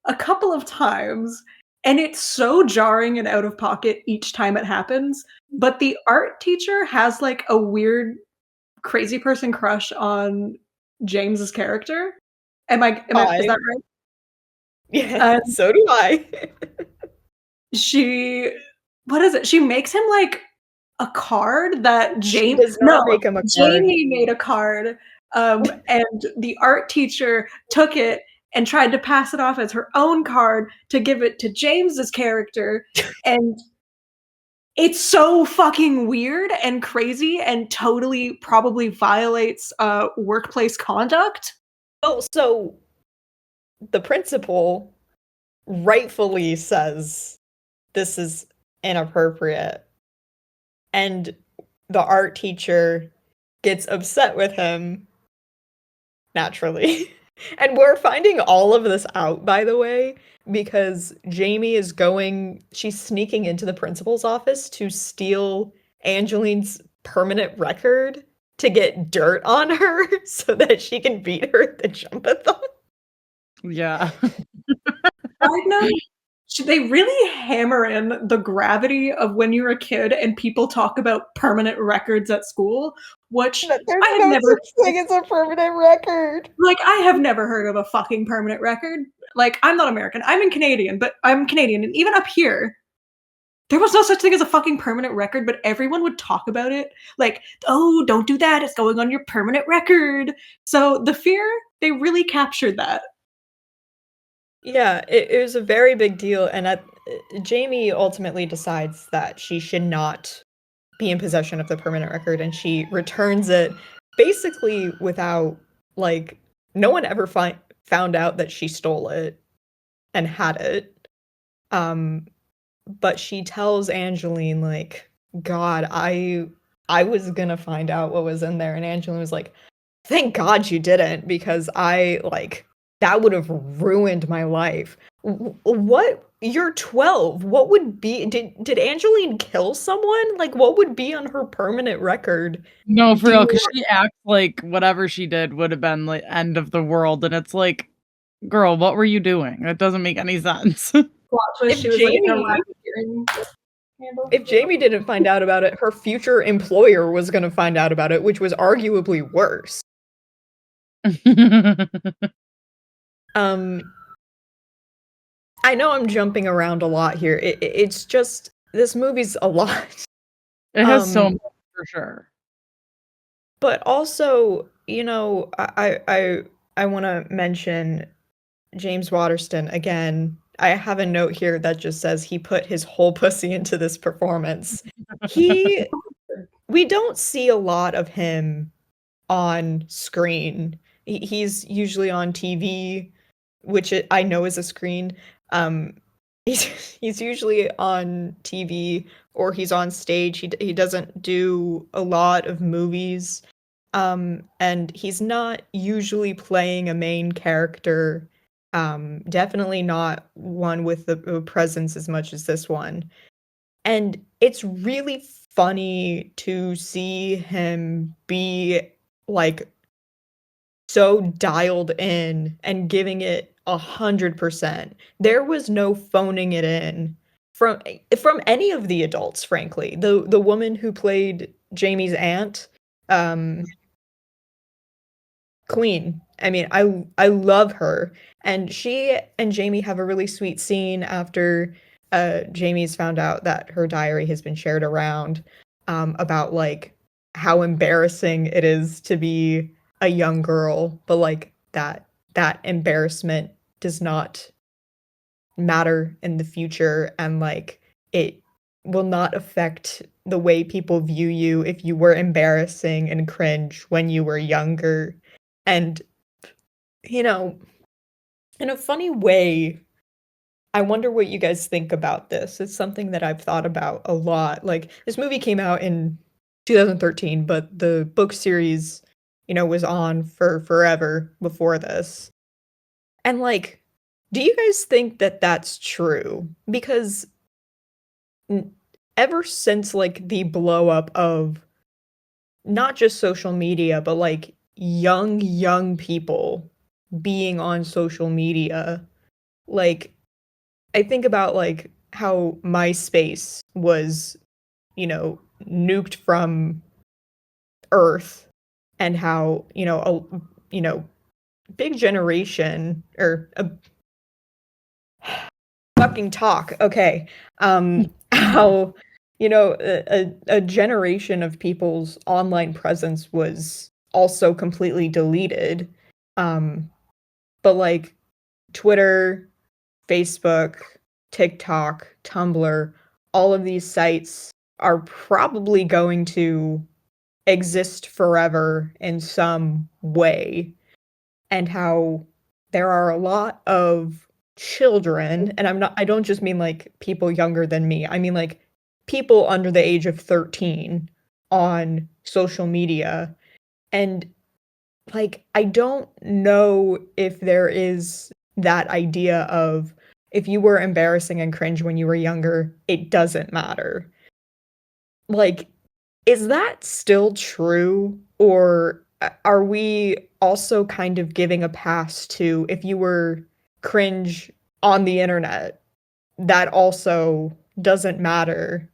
a couple of times, and it's so jarring and out of pocket each time it happens. But the art teacher has like a weird, crazy person crush on James's character. Is that right? Yeah, so do I. She, what is it? She makes him like a card that She does not make him a card. Jamie made a card, and the art teacher took it and tried to pass it off as her own card to give it to James's character, and it's so fucking weird and crazy and totally probably violates workplace conduct. Oh, so the principal rightfully says this is inappropriate, and the art teacher gets upset with him naturally. And we're finding all of this out, by the way, because Jamie she's sneaking into the principal's office to steal Angeline's permanent record to get dirt on her so that she can beat her at the jump-a-thon. Yeah. Side note, should they really hammer in the gravity of when you're a kid and people talk about permanent records at school? Which There's I have no never such thing as a permanent record. like I have never heard of a fucking permanent record. Like, I'm not American. I'm Canadian, and even up here, there was no such thing as a fucking permanent record, but everyone would talk about it. Like, oh, don't do that. It's going on your permanent record. So the fear, they really captured that. Yeah, it was a very big deal, and Jamie ultimately decides that she should not be in possession of the permanent record, and she returns it basically without, like, no one ever found out that she stole it and had it. But she tells Angeline, like, God, I was gonna find out what was in there, and Angeline was like, thank God you didn't, because that would have ruined my life. What? You're 12. What would be? Did Angeline kill someone? Like, what would be on her permanent record? No, for real, because she acts like whatever she did would have been the end of the world, and it's like, girl, what were you doing? That doesn't make any sense. If Jamie didn't find out about it, her future employer was going to find out about it, which was arguably worse. I know I'm jumping around a lot here. It's just, this movie's a lot. It has so much, for sure. But also, you know, I want to mention James Waterston again. I have a note here that just says he put his whole pussy into this performance. We don't see a lot of him on screen. He's usually on TV, which I know is a screen. He's usually on TV or he's on stage. He doesn't do a lot of movies. And he's not usually playing a main character. Definitely not one with a presence as much as this one. And it's really funny to see him be like so dialed in and giving it 100%. There was no phoning it in from any of the adults, frankly. The woman who played Jamie's aunt, Queen. I mean, I love her, and she and Jamie have a really sweet scene after Jamie's found out that her diary has been shared around, about like how embarrassing it is to be a young girl, but like that embarrassment does not matter in the future, and like it will not affect the way people view you if you were embarrassing and cringe when you were younger. And, you know, in a funny way, I wonder what you guys think about this. It's something that I've thought about a lot. Like, this movie came out in 2013, but the book series, you know, was on for forever before this. And, like, do you guys think that that's true? Because ever since, like, the blow up of not just social media, but, like, young people being on social media, like, I think about, like, how MySpace was, you know, nuked from Earth, and how, you know, big generation, or a fucking talk, okay, how, you know, a generation of people's online presence was also completely deleted. But like Twitter, Facebook, TikTok, Tumblr, all of these sites are probably going to exist forever in some way. And how there are a lot of children, and I don't just mean like people younger than me. I mean like people under the age of 13 on social media. And like, I don't know if there is that idea of if you were embarrassing and cringe when you were younger, it doesn't matter. Like, is that still true? Or are we also kind of giving a pass to if you were cringe on the internet, that also doesn't matter,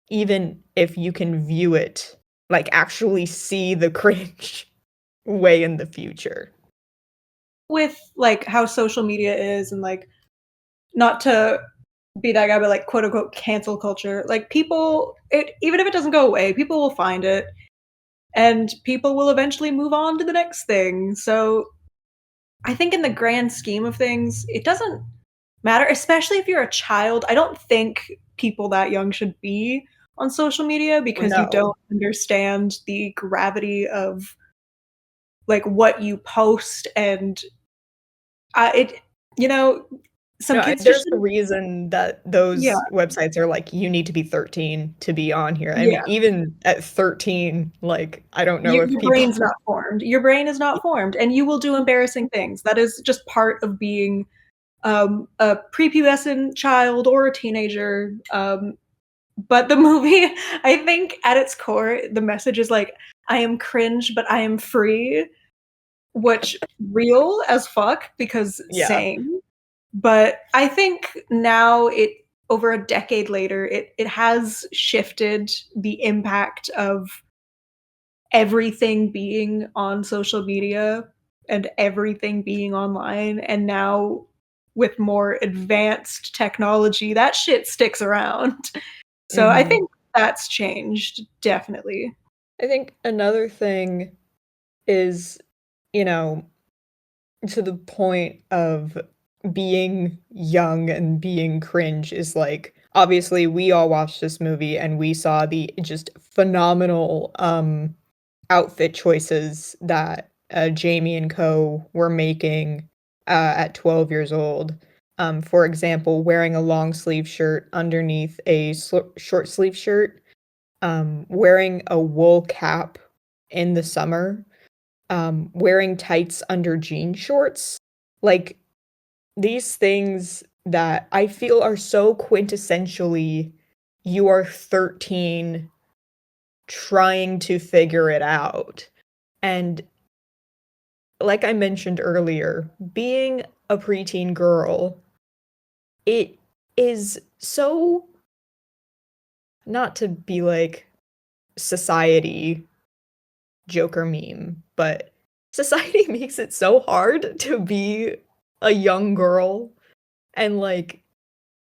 even if you can view it, like actually see the cringe way in the future? With like how social media is and like not to be that guy, but like quote unquote cancel culture, like people, it even if it doesn't go away, people will find it and people will eventually move on to the next thing. So I think in the grand scheme of things, it doesn't matter, especially if you're a child. I don't think people that young should be on social media because you No. don't understand the gravity of like what you post and it, you know, some No, kids just there's a shouldn't. reason that Yeah, those websites are like, you need to be 13 to be on here. I yeah. mean, even at 13, like, I don't know if Your people. brain's not formed. Your brain is not formed, and you will do embarrassing things. That is just part of being a prepubescent child or a teenager. But the movie, I think at its core, the message is like, I am cringe, but I am free, which real as fuck because Yeah. same. But I think now it over a decade later, it has shifted the impact of everything being on social media and everything being online. And now with more advanced technology, that shit sticks around. So I Mhm. think that's changed, definitely. I think another thing is, you know, to the point of being young and being cringe is like, obviously we all watched this movie and we saw the just phenomenal outfit choices that Jamie and Co were making at 12 years old. For example, wearing a long sleeve shirt underneath a short sleeve shirt, wearing a wool cap in the summer, wearing tights under jean shorts. Like, these things that I feel are so quintessentially you are 13 trying to figure it out. And like I mentioned earlier, being a preteen girl, it is so, not to be like society Joker meme, but society makes it so hard to be a young girl. And like,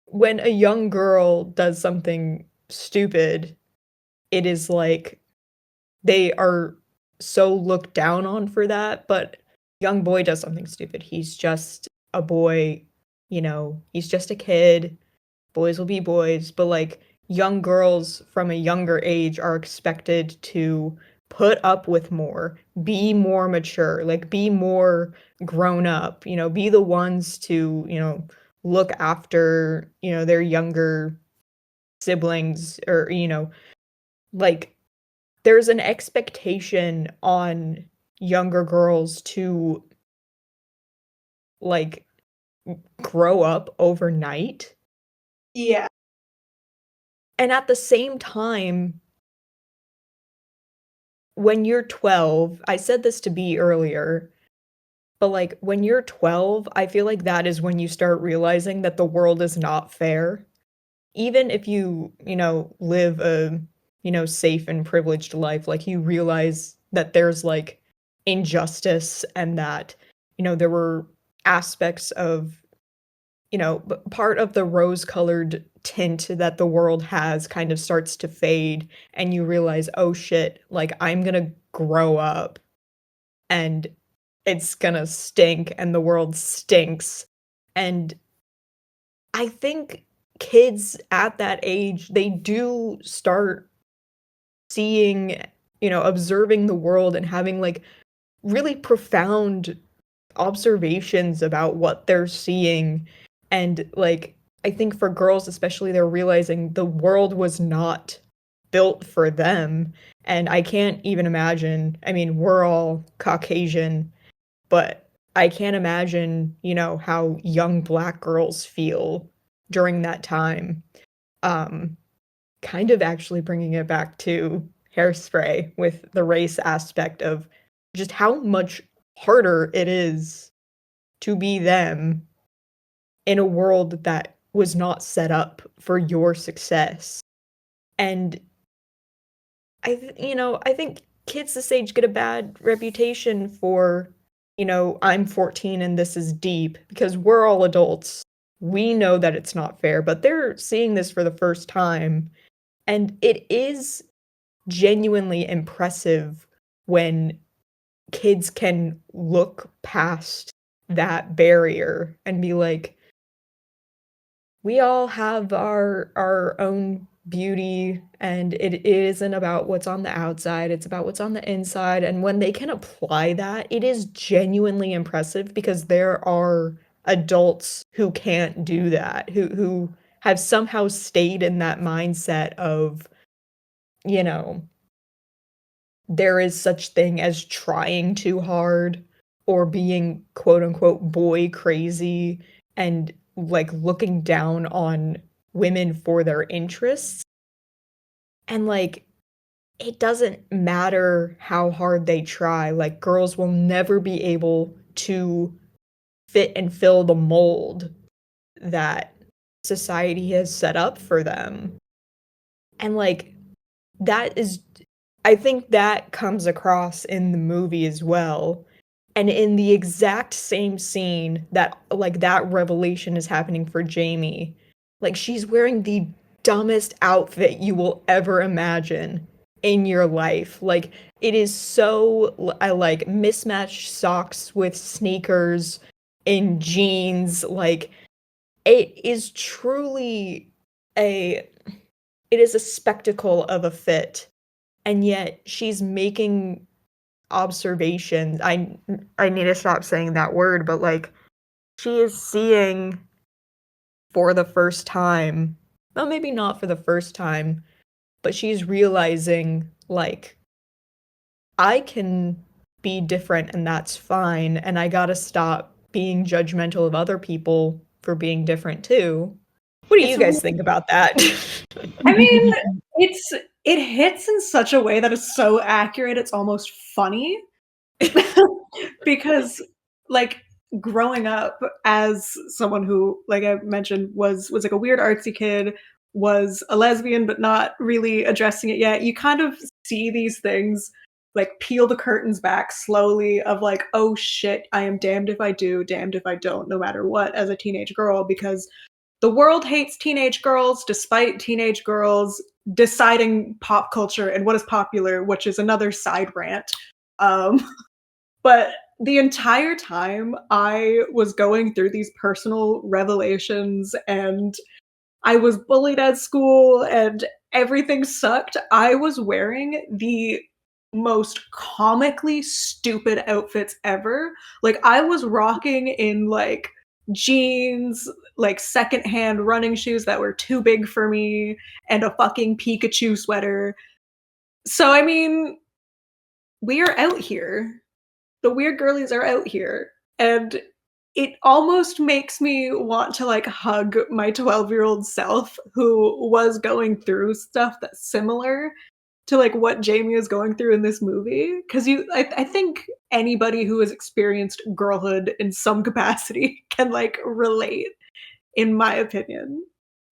when a young girl does something stupid, it is like they are so looked down on for that. But young boy does something stupid, he's just a boy, he's just a kid. Boys will be boys. But like, young girls from a younger age are expected to put up with more, be more mature, like be more grown up, be the ones to, look after, their younger siblings, or, like, there's an expectation on younger girls to like grow up overnight. Yeah. And at the same time, when you're 12, I said this to Bea earlier, but like, when you're 12, I feel like that is when you start realizing that the world is not fair. Even if you, live a, safe and privileged life, like, you realize that there's like injustice, and that, there were aspects of, part of the rose-colored tint that the world has kind of starts to fade, and you realize, oh shit, like, I'm gonna grow up and it's gonna stink and the world stinks. And I think kids at that age, they do start seeing, observing the world and having like really profound observations about what they're seeing. And like, I think for girls especially, they're realizing the world was not built for them. And I can't even imagine, I mean, we're all Caucasian, but I can't imagine, you know, how young Black girls feel during that time. Kind of actually bringing it back to Hairspray with the race aspect of just how much harder it is to be them in a world that was not set up for your success. And I think kids this age get a bad reputation for, you know, I'm 14 and this is deep, because we're all adults. We know that it's not fair, but they're seeing this for the first time. And it is genuinely impressive when kids can look past that barrier and be like, we all have our own beauty, and it isn't about what's on the outside, it's about what's on the inside. And when they can apply that, it is genuinely impressive, because there are adults who can't do that, who have somehow stayed in that mindset of, you know, there is such thing as trying too hard or being quote unquote boy crazy, and like looking down on women for their interests. And like, it doesn't matter how hard they try, like girls will never be able to fit and fill the mold that society has set up for them. And like, that is, I think that comes across in the movie as well. And in the exact same scene that, like, that revelation is happening for Jamie, like, she's wearing the dumbest outfit you will ever imagine in your life. Like, it is so, I like mismatched socks with sneakers and jeans. Like, it is truly it is a spectacle of a fit. And yet she's making observations. I need to stop saying that word, but like, she is seeing for the first time, well, maybe not for the first time, but she's realizing, like, I can be different and that's fine, and I gotta stop being judgmental of other people for being different too. What do you guys think about that? I mean, it hits in such a way that is so accurate, it's almost funny. Because, like, growing up as someone who, like I mentioned, was like a weird artsy kid, was a lesbian but not really addressing it yet, you kind of see these things, like, peel the curtains back slowly of like, "Oh shit, I am damned if I do, damned if I don't," no matter what, as a teenage girl, because the world hates teenage girls despite teenage girls deciding pop culture and what is popular, which is another side rant. Um, but the entire time I was going through these personal revelations and I was bullied at school and everything sucked, I was wearing the most comically stupid outfits ever. Like, I was rocking in, like, jeans, like, secondhand running shoes that were too big for me, and a fucking Pikachu sweater. So, I mean, we are out here. The weird girlies are out here. And it almost makes me want to, like, hug my 12-year-old self who was going through stuff that's similar to, like, what Jamie is going through in this movie. 'Cause I think anybody who has experienced girlhood in some capacity can, like, relate, in my opinion.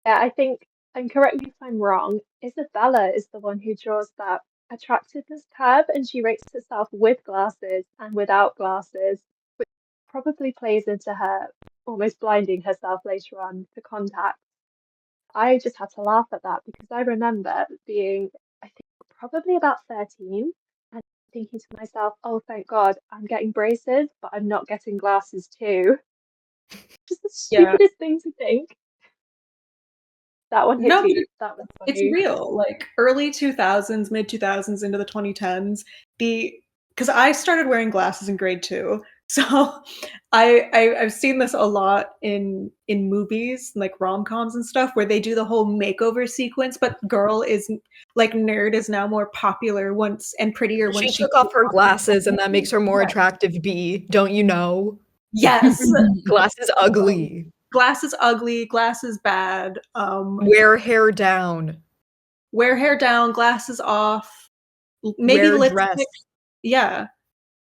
Yeah, I think, and correct me if I'm wrong, Isabella is the one who draws that attractiveness curve, and she rates herself with glasses and without glasses, which probably plays into her almost blinding herself later on for contact. I just had to laugh at that because I remember being, I think, probably about 13 and thinking to myself, oh, thank God, I'm getting braces, but I'm not getting glasses too. Just the Yeah. stupidest thing to think. That one hit No, but deep. That was it's funny. real. Like, early 2000s, mid 2000s into the 2010s, because I started wearing glasses in grade 2. So I've seen this a lot in movies, like rom-coms and stuff, where they do the whole makeover sequence, but girl is like nerd is now more popular once and prettier once She took off her glasses, and that makes her more attractive, Bea. Don't you know? Yes. Glass is ugly. Glass is ugly, glass is bad. Wear hair down. Wear hair down, glasses off. Maybe Wear lipstick. dress. Yeah.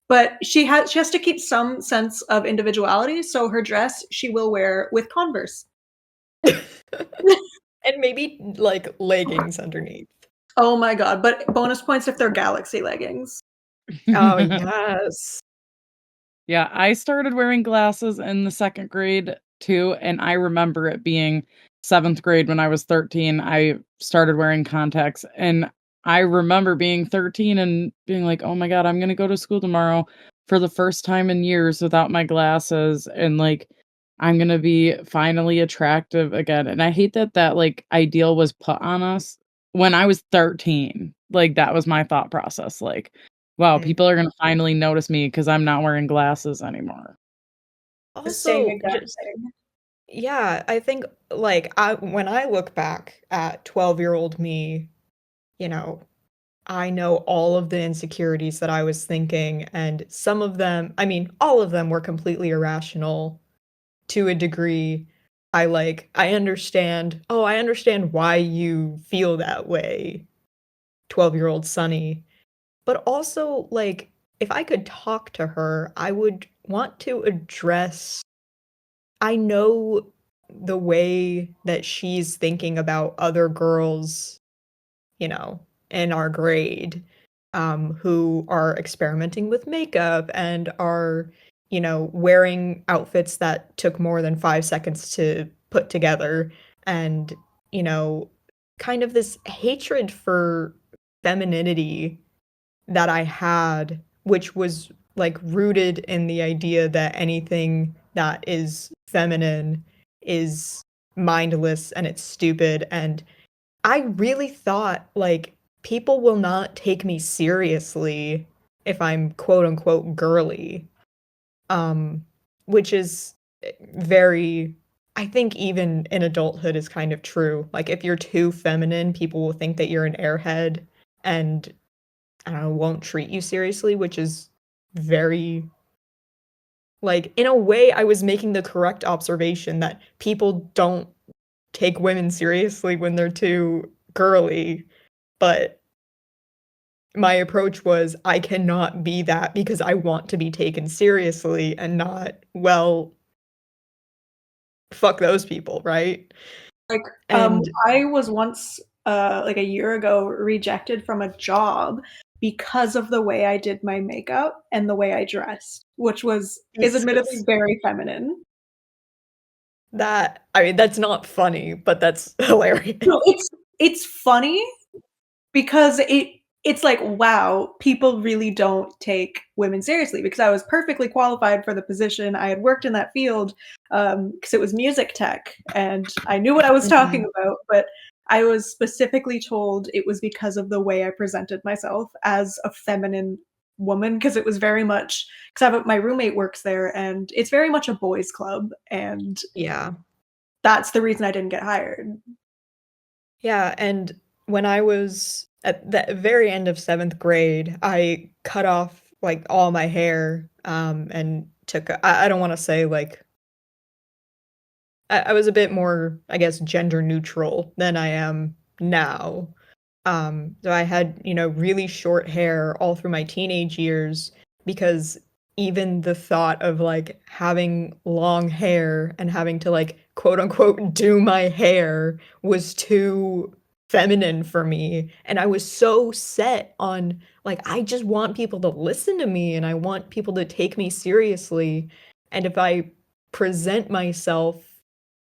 But she has to keep some sense of individuality, so her dress she will wear with Converse. And maybe like leggings underneath. Oh my god, but bonus points if they're galaxy leggings. Oh yes. Yeah, I started wearing glasses in the 2nd grade too, and I remember it being 7th grade when I was 13. I started wearing contacts, and I remember being 13 and being like, "Oh my god, I'm gonna go to school tomorrow for the first time in years without my glasses, and like I'm gonna be finally attractive again." And I hate that like ideal was put on us when I was 13. Like that was my thought process. Like, wow, people are gonna finally notice me because I'm not wearing glasses anymore. The same Also, exact just thing. yeah, I think like when I look back at 12-year-old me, you know, I know all of the insecurities that I was thinking, and some of them, I mean, all of them were completely irrational to a degree. I understand, oh, I understand why you feel that way, 12-year-old Sunny. But also, like, if I could talk to her, I would want to address. I know the way that she's thinking about other girls, you know, in our grade, who are experimenting with makeup and are, you know, wearing outfits that took more than 5 seconds to put together, and, you know, kind of this hatred for femininity that I had, which was like rooted in the idea that anything that is feminine is mindless and it's stupid. And I really thought like people will not take me seriously if I'm quote unquote girly. Which is very, I think even in adulthood is kind of true. Like if you're too feminine, people will think that you're an airhead and I don't know, won't treat you seriously, which is very, like, in a way, I was making the correct observation that people don't take women seriously when they're too girly, but my approach was I cannot be that because I want to be taken seriously and not, well, fuck those people, right? Like, And I was once, like a year ago, rejected from a job because of the way I did my makeup and the way I dressed, which is admittedly very feminine. that, I mean, that's not funny, but that's hilarious. No, it's funny because it's like, wow, people really don't take women seriously because I was perfectly qualified for the position. I had worked in that field because it was music tech and I knew what I was talking about, but I was specifically told it was because of the way I presented myself as a feminine woman because it was very much because my roommate works there and it's very much a boys club and Yeah. that's the reason I didn't get hired. Yeah, and when I was at the very end of 7th grade, I cut off like all my hair, and took I don't want to say like I was a bit more, I guess, gender neutral than I am now. So I had, you know, really short hair all through my teenage years because even the thought of like having long hair and having to like quote unquote do my hair was too feminine for me. And I was so set on like, I just want people to listen to me and I want people to take me seriously. And if I present myself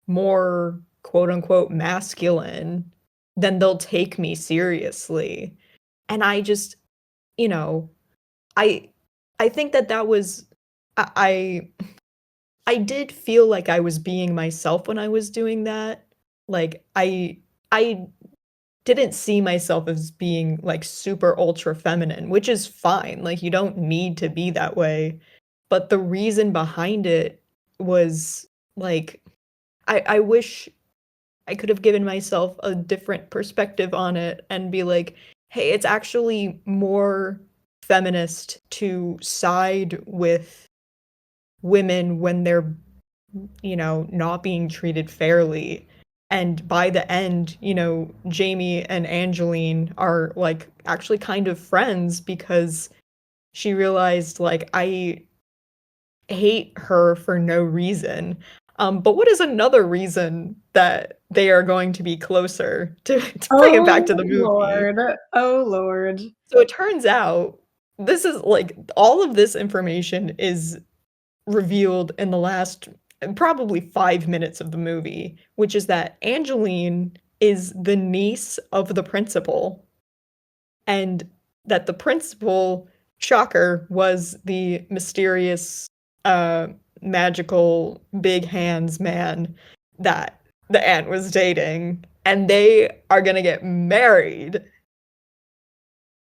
more quote unquote masculine, then they'll take me seriously. And I just, you know, I I think that that was I did feel like I was being myself when I was doing that. Like I didn't see myself as being like super ultra feminine, which is fine. Like you don't need to be that way. but the reason behind it was like I wish I could have given myself a different perspective on it and be like, hey, it's actually more feminist to side with women when they're, not being treated fairly. And by the end, Jamie and Angeline are like actually kind of friends because she realized like I hate her for no reason. But what is another reason that they are going to be closer to bring it back to the movie? Lord. Oh, Lord. So it turns out this is like all of this information is revealed in the last probably 5 minutes of the movie, which is that Angeline is the niece of the principal, and that the principal, shocker, was the mysterious, magical, big hands man that the aunt was dating, and they are gonna get married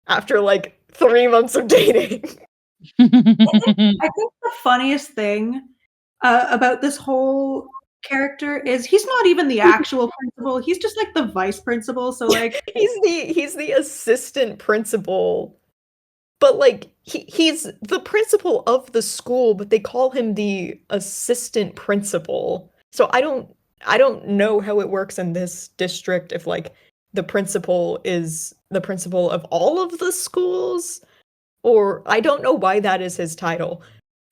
after like 3 months of dating. I think the funniest thing about this whole character is he's not even the actual principal. He's just like the vice principal. So like he's the assistant principal, but like he's the principal of the school, but they call him the assistant principal. So I don't know how it works in this district if like the principal is the principal of all of the schools, or I don't know why that is his title.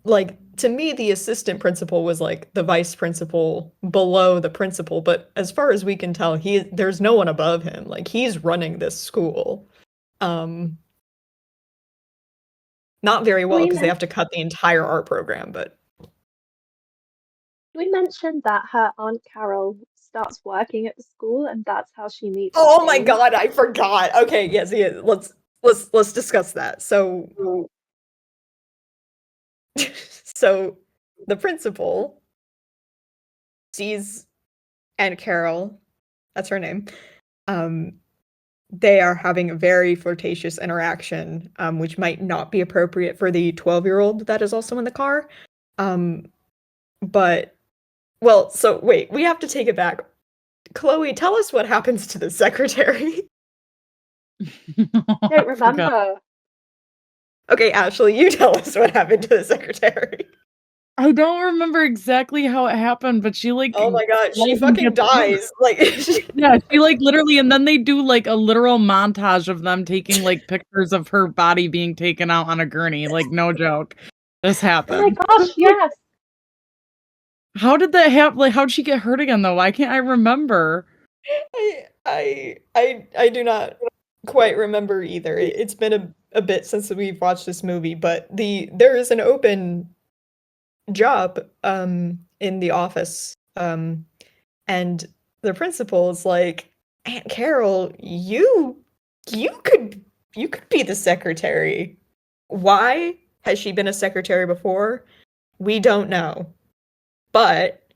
Like, to me, the assistant principal was like the vice principal below the principal, but as far as we can tell, there's no one above him. Like, he's running this school. Not very well because they have to cut the entire art program, but We mentioned that her Aunt Carol starts working at the school, and that's how she meets. oh my Jamie. god, I forgot. Okay, yes, let's discuss that. So so the principal sees Aunt Carol, that's her name. They are having a very flirtatious interaction, which might not be appropriate for the 12-year-old that is also in the car. But well, so wait, we have to take it back. Chloe, tell us what happens to the secretary. Don't remember. Okay, Ashley, you tell us what happened to the secretary. I don't remember exactly how it happened, but she like Oh my god, she falls and fucking gets hurt. dies. Like Yeah, she like literally, and then they do like a literal montage of them taking like pictures of her body being taken out on a gurney. Like, no joke. This Oh my happened. gosh, yes. How did that happen? Like, how'd she get hurt again though? Why can't I remember? I do not quite remember either. It's been a bit since we've watched this movie, but there is an open job in the office, and the principal is like, Aunt Carol, you could be the secretary. Why has she been a secretary before? We don't know, but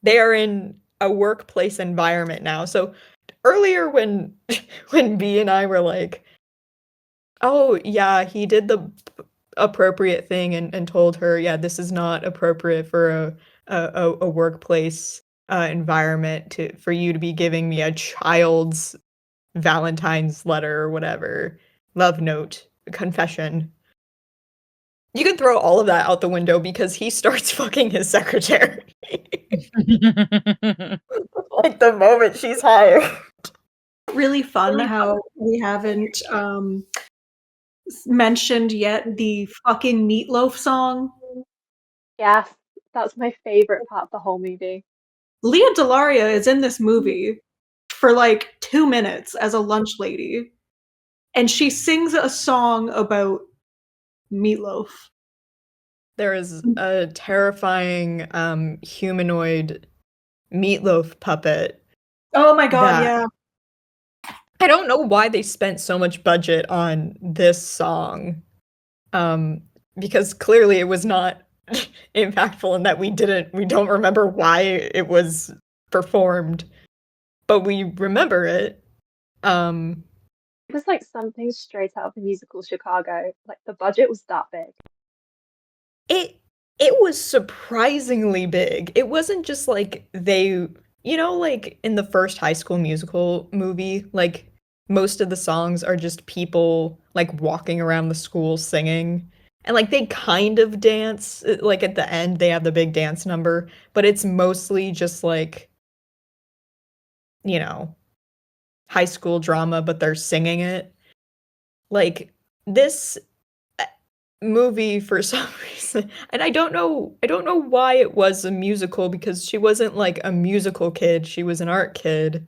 they are in a workplace environment now. So earlier when when B and I were like, oh yeah, he did the appropriate thing and told her, yeah, this is not appropriate for a workplace environment for you to be giving me a child's Valentine's letter or whatever, love note, confession. You can throw all of that out the window because he starts fucking his secretary. Like the moment she's hired. really fun how we haven't mentioned yet the fucking Meatloaf song. Yes, that's my favorite part of the whole movie. Leah Delaria is in this movie for like 2 minutes as a lunch lady, and she sings a song about Meatloaf. There is a terrifying humanoid Meatloaf puppet. Oh my god, that yeah. I don't know why they spent so much budget on this song. Because clearly it was not impactful in that we don't remember why it was performed, but we remember it. It was like something straight out of the musical Chicago. Like the budget was that big. it was surprisingly big. It wasn't just like they, like in the first High School Musical movie, like most of the songs are just people like walking around the school singing. And like they kind of dance, like at the end they have the big dance number, but it's mostly just like, high school drama, but they're singing it. Like this movie for some reason, and I don't know why it was a musical, because she wasn't like a musical kid, she was an art kid.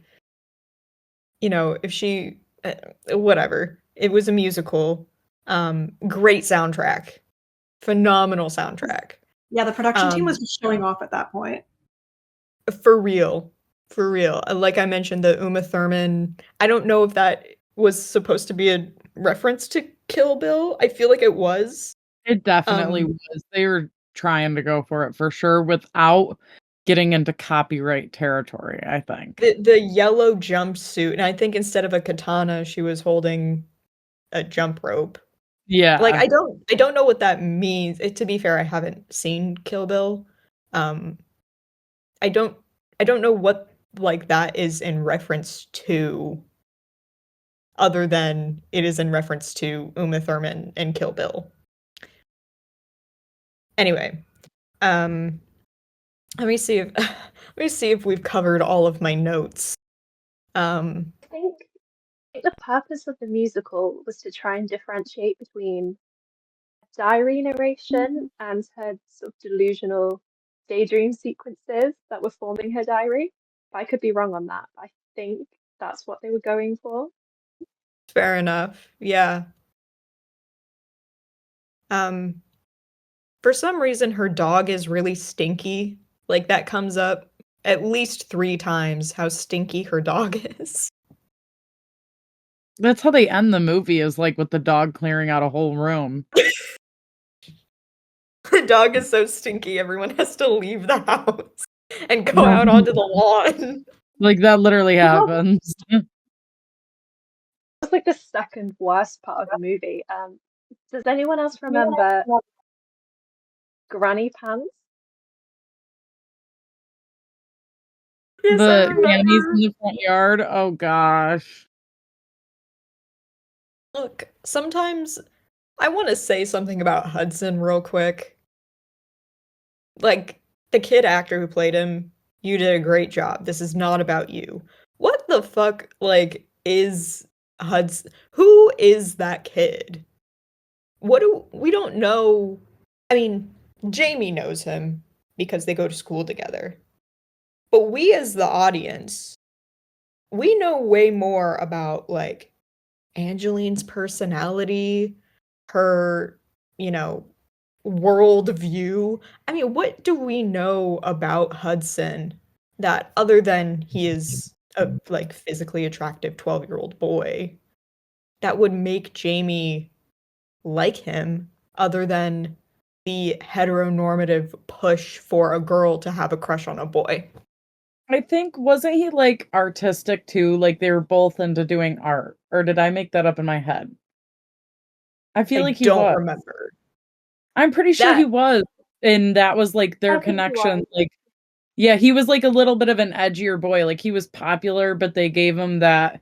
If she whatever, it was a musical. Great soundtrack, phenomenal soundtrack. Yeah, the production team was just showing off at that point. For real. Like I mentioned, the Uma Thurman, I don't know if that was supposed to be a reference to Kill Bill. I feel like it was. It definitely was. They were trying to go for it for sure without getting into copyright territory, I think. The yellow jumpsuit, and I think instead of a katana, she was holding a jump rope. Yeah. Like I don't know what that means. To be fair, I haven't seen Kill Bill. I don't know what like that is in reference to, other than it is in reference to Uma Thurman and Kill Bill. Anyway, let me see if we've covered all of my notes. I think the purpose of the musical was to try and differentiate between diary narration and her sort of delusional daydream sequences that were forming her diary. But I could be wrong on that. I think that's what they were going for. Fair enough. Yeah. For some reason, her dog is really stinky. Like, that comes up at least 3 times, how stinky her dog is. That's how they end the movie, is like with the dog clearing out a whole room. The dog is so stinky, everyone has to leave the house and go out onto the lawn. Like, that literally happens. It's like the second worst part of the movie. Does anyone else remember Granny Pants? Yes, I The remember. panties in the front yard. Oh gosh. Look, sometimes I want to say something about Hudson real quick. Like, the kid actor who played him, you did a great job. This is not about you. What the fuck, like, is Hudson? Who is that kid? We don't know. I mean, Jamie knows him because they go to school together. But we as the audience, we know way more about, like, Angeline's personality, her, world view. I mean, what do we know about Hudson that, other than he is a like physically attractive 12-year-old boy, that would make Jamie like him, other than the heteronormative push for a girl to have a crush on a boy? I think, wasn't he like artistic too? Like they were both into doing art, or did I make that up in my head? I feel like he don't was. remember. I'm pretty sure That- he was, and that was like their I think he connection. was. Like, yeah, he was like a little bit of an edgier boy. Like he was popular, but they gave him that,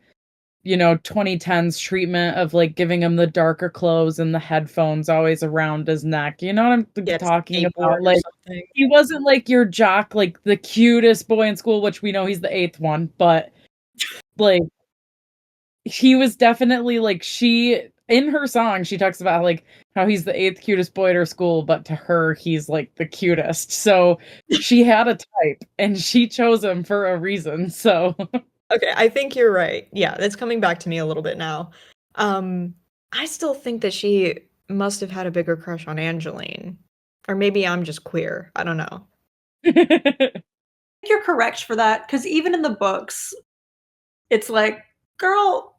2010s treatment of like giving him the darker clothes and the headphones always around his neck. You know what I'm Yeah, talking skateboard about? or Like something. he wasn't like your jock, like the cutest boy in school, which we know he's the 8th one, but like he was definitely like, in her song she talks about like how he's the 8th cutest boy at her school, but to her he's like the cutest. So she had a type and she chose him for a reason. So Okay, I think you're right. Yeah, that's coming back to me a little bit now. I still think that she must have had a bigger crush on Angeline. Or maybe I'm just queer. I don't know. I think you're correct for that, because even in the books, it's like, girl,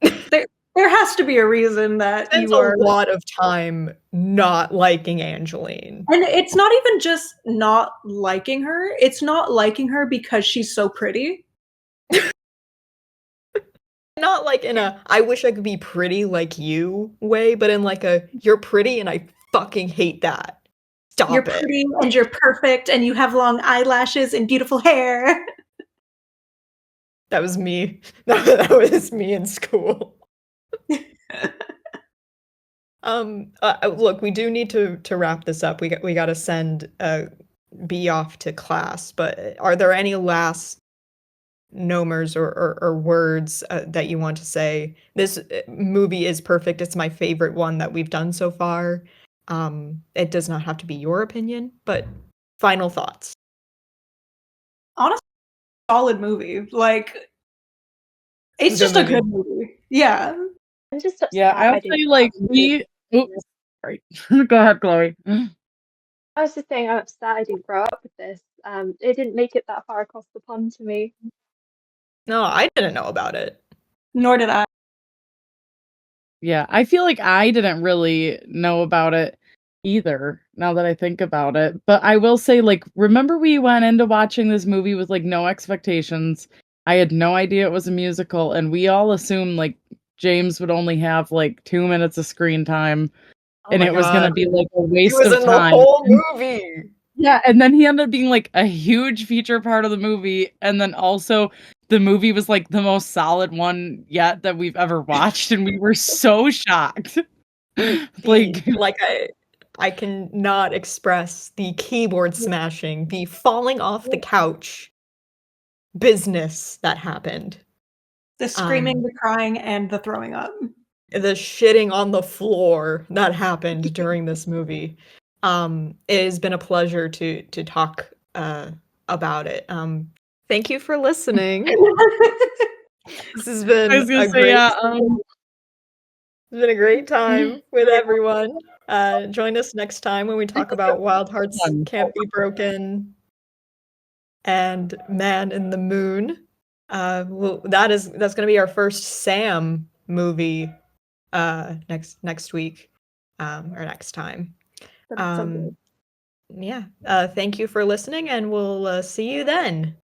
there has to be a reason that Spends you are. a lot of time not liking Angeline. And it's not even just not liking her. It's not liking her because she's so pretty. Not like in a I wish I could be pretty like you way, but in like a you're pretty and I fucking hate that. Stop You're it. pretty and you're perfect and you have long eyelashes and beautiful hair. That was me. That was me in school. Look, we do need to wrap this up. We got to send Bea off to class. But are there any last nomers or words that you want to say? This movie is perfect. It's my favorite one that we've done so far. It does not have to be your opinion, but final thoughts. Honestly, solid movie. Like, it's Good just a movie. good movie. Yeah. I'm just upset Yeah, I I would didn't say like have we. this. Oops, sorry. Go ahead, Chloe. I was just saying I'm upset I didn't grow up with this. It didn't make it that far across the pond to me. No, I didn't know about it. Nor did I. Yeah, I feel like I didn't really know about it either, now that I think about it. But I will say, like, remember we went into watching this movie with like no expectations. I had no idea it was a musical, and we all assumed like James would only have like 2 minutes of screen time, Oh and my it was gonna God. be like a He waste was of in the time. whole movie. Yeah, and then he ended up being like a huge feature part of the movie, and then also the movie was like the most solid one yet that we've ever watched, and we were so shocked. Like, I cannot express the keyboard smashing, the falling off the couch business that happened. The screaming, the crying, and the throwing up. The shitting on the floor that happened during this movie. It has been a pleasure to talk about it. Thank you for listening. This has been I was gonna a say, great yeah, it's been a great time with everyone. Join us next time when we talk about Wild Hearts Can't Be Broken and Man in the Moon. That's going to be our first Sam movie next week or next time. That's so good. Yeah. Thank you for listening, and we'll see you then.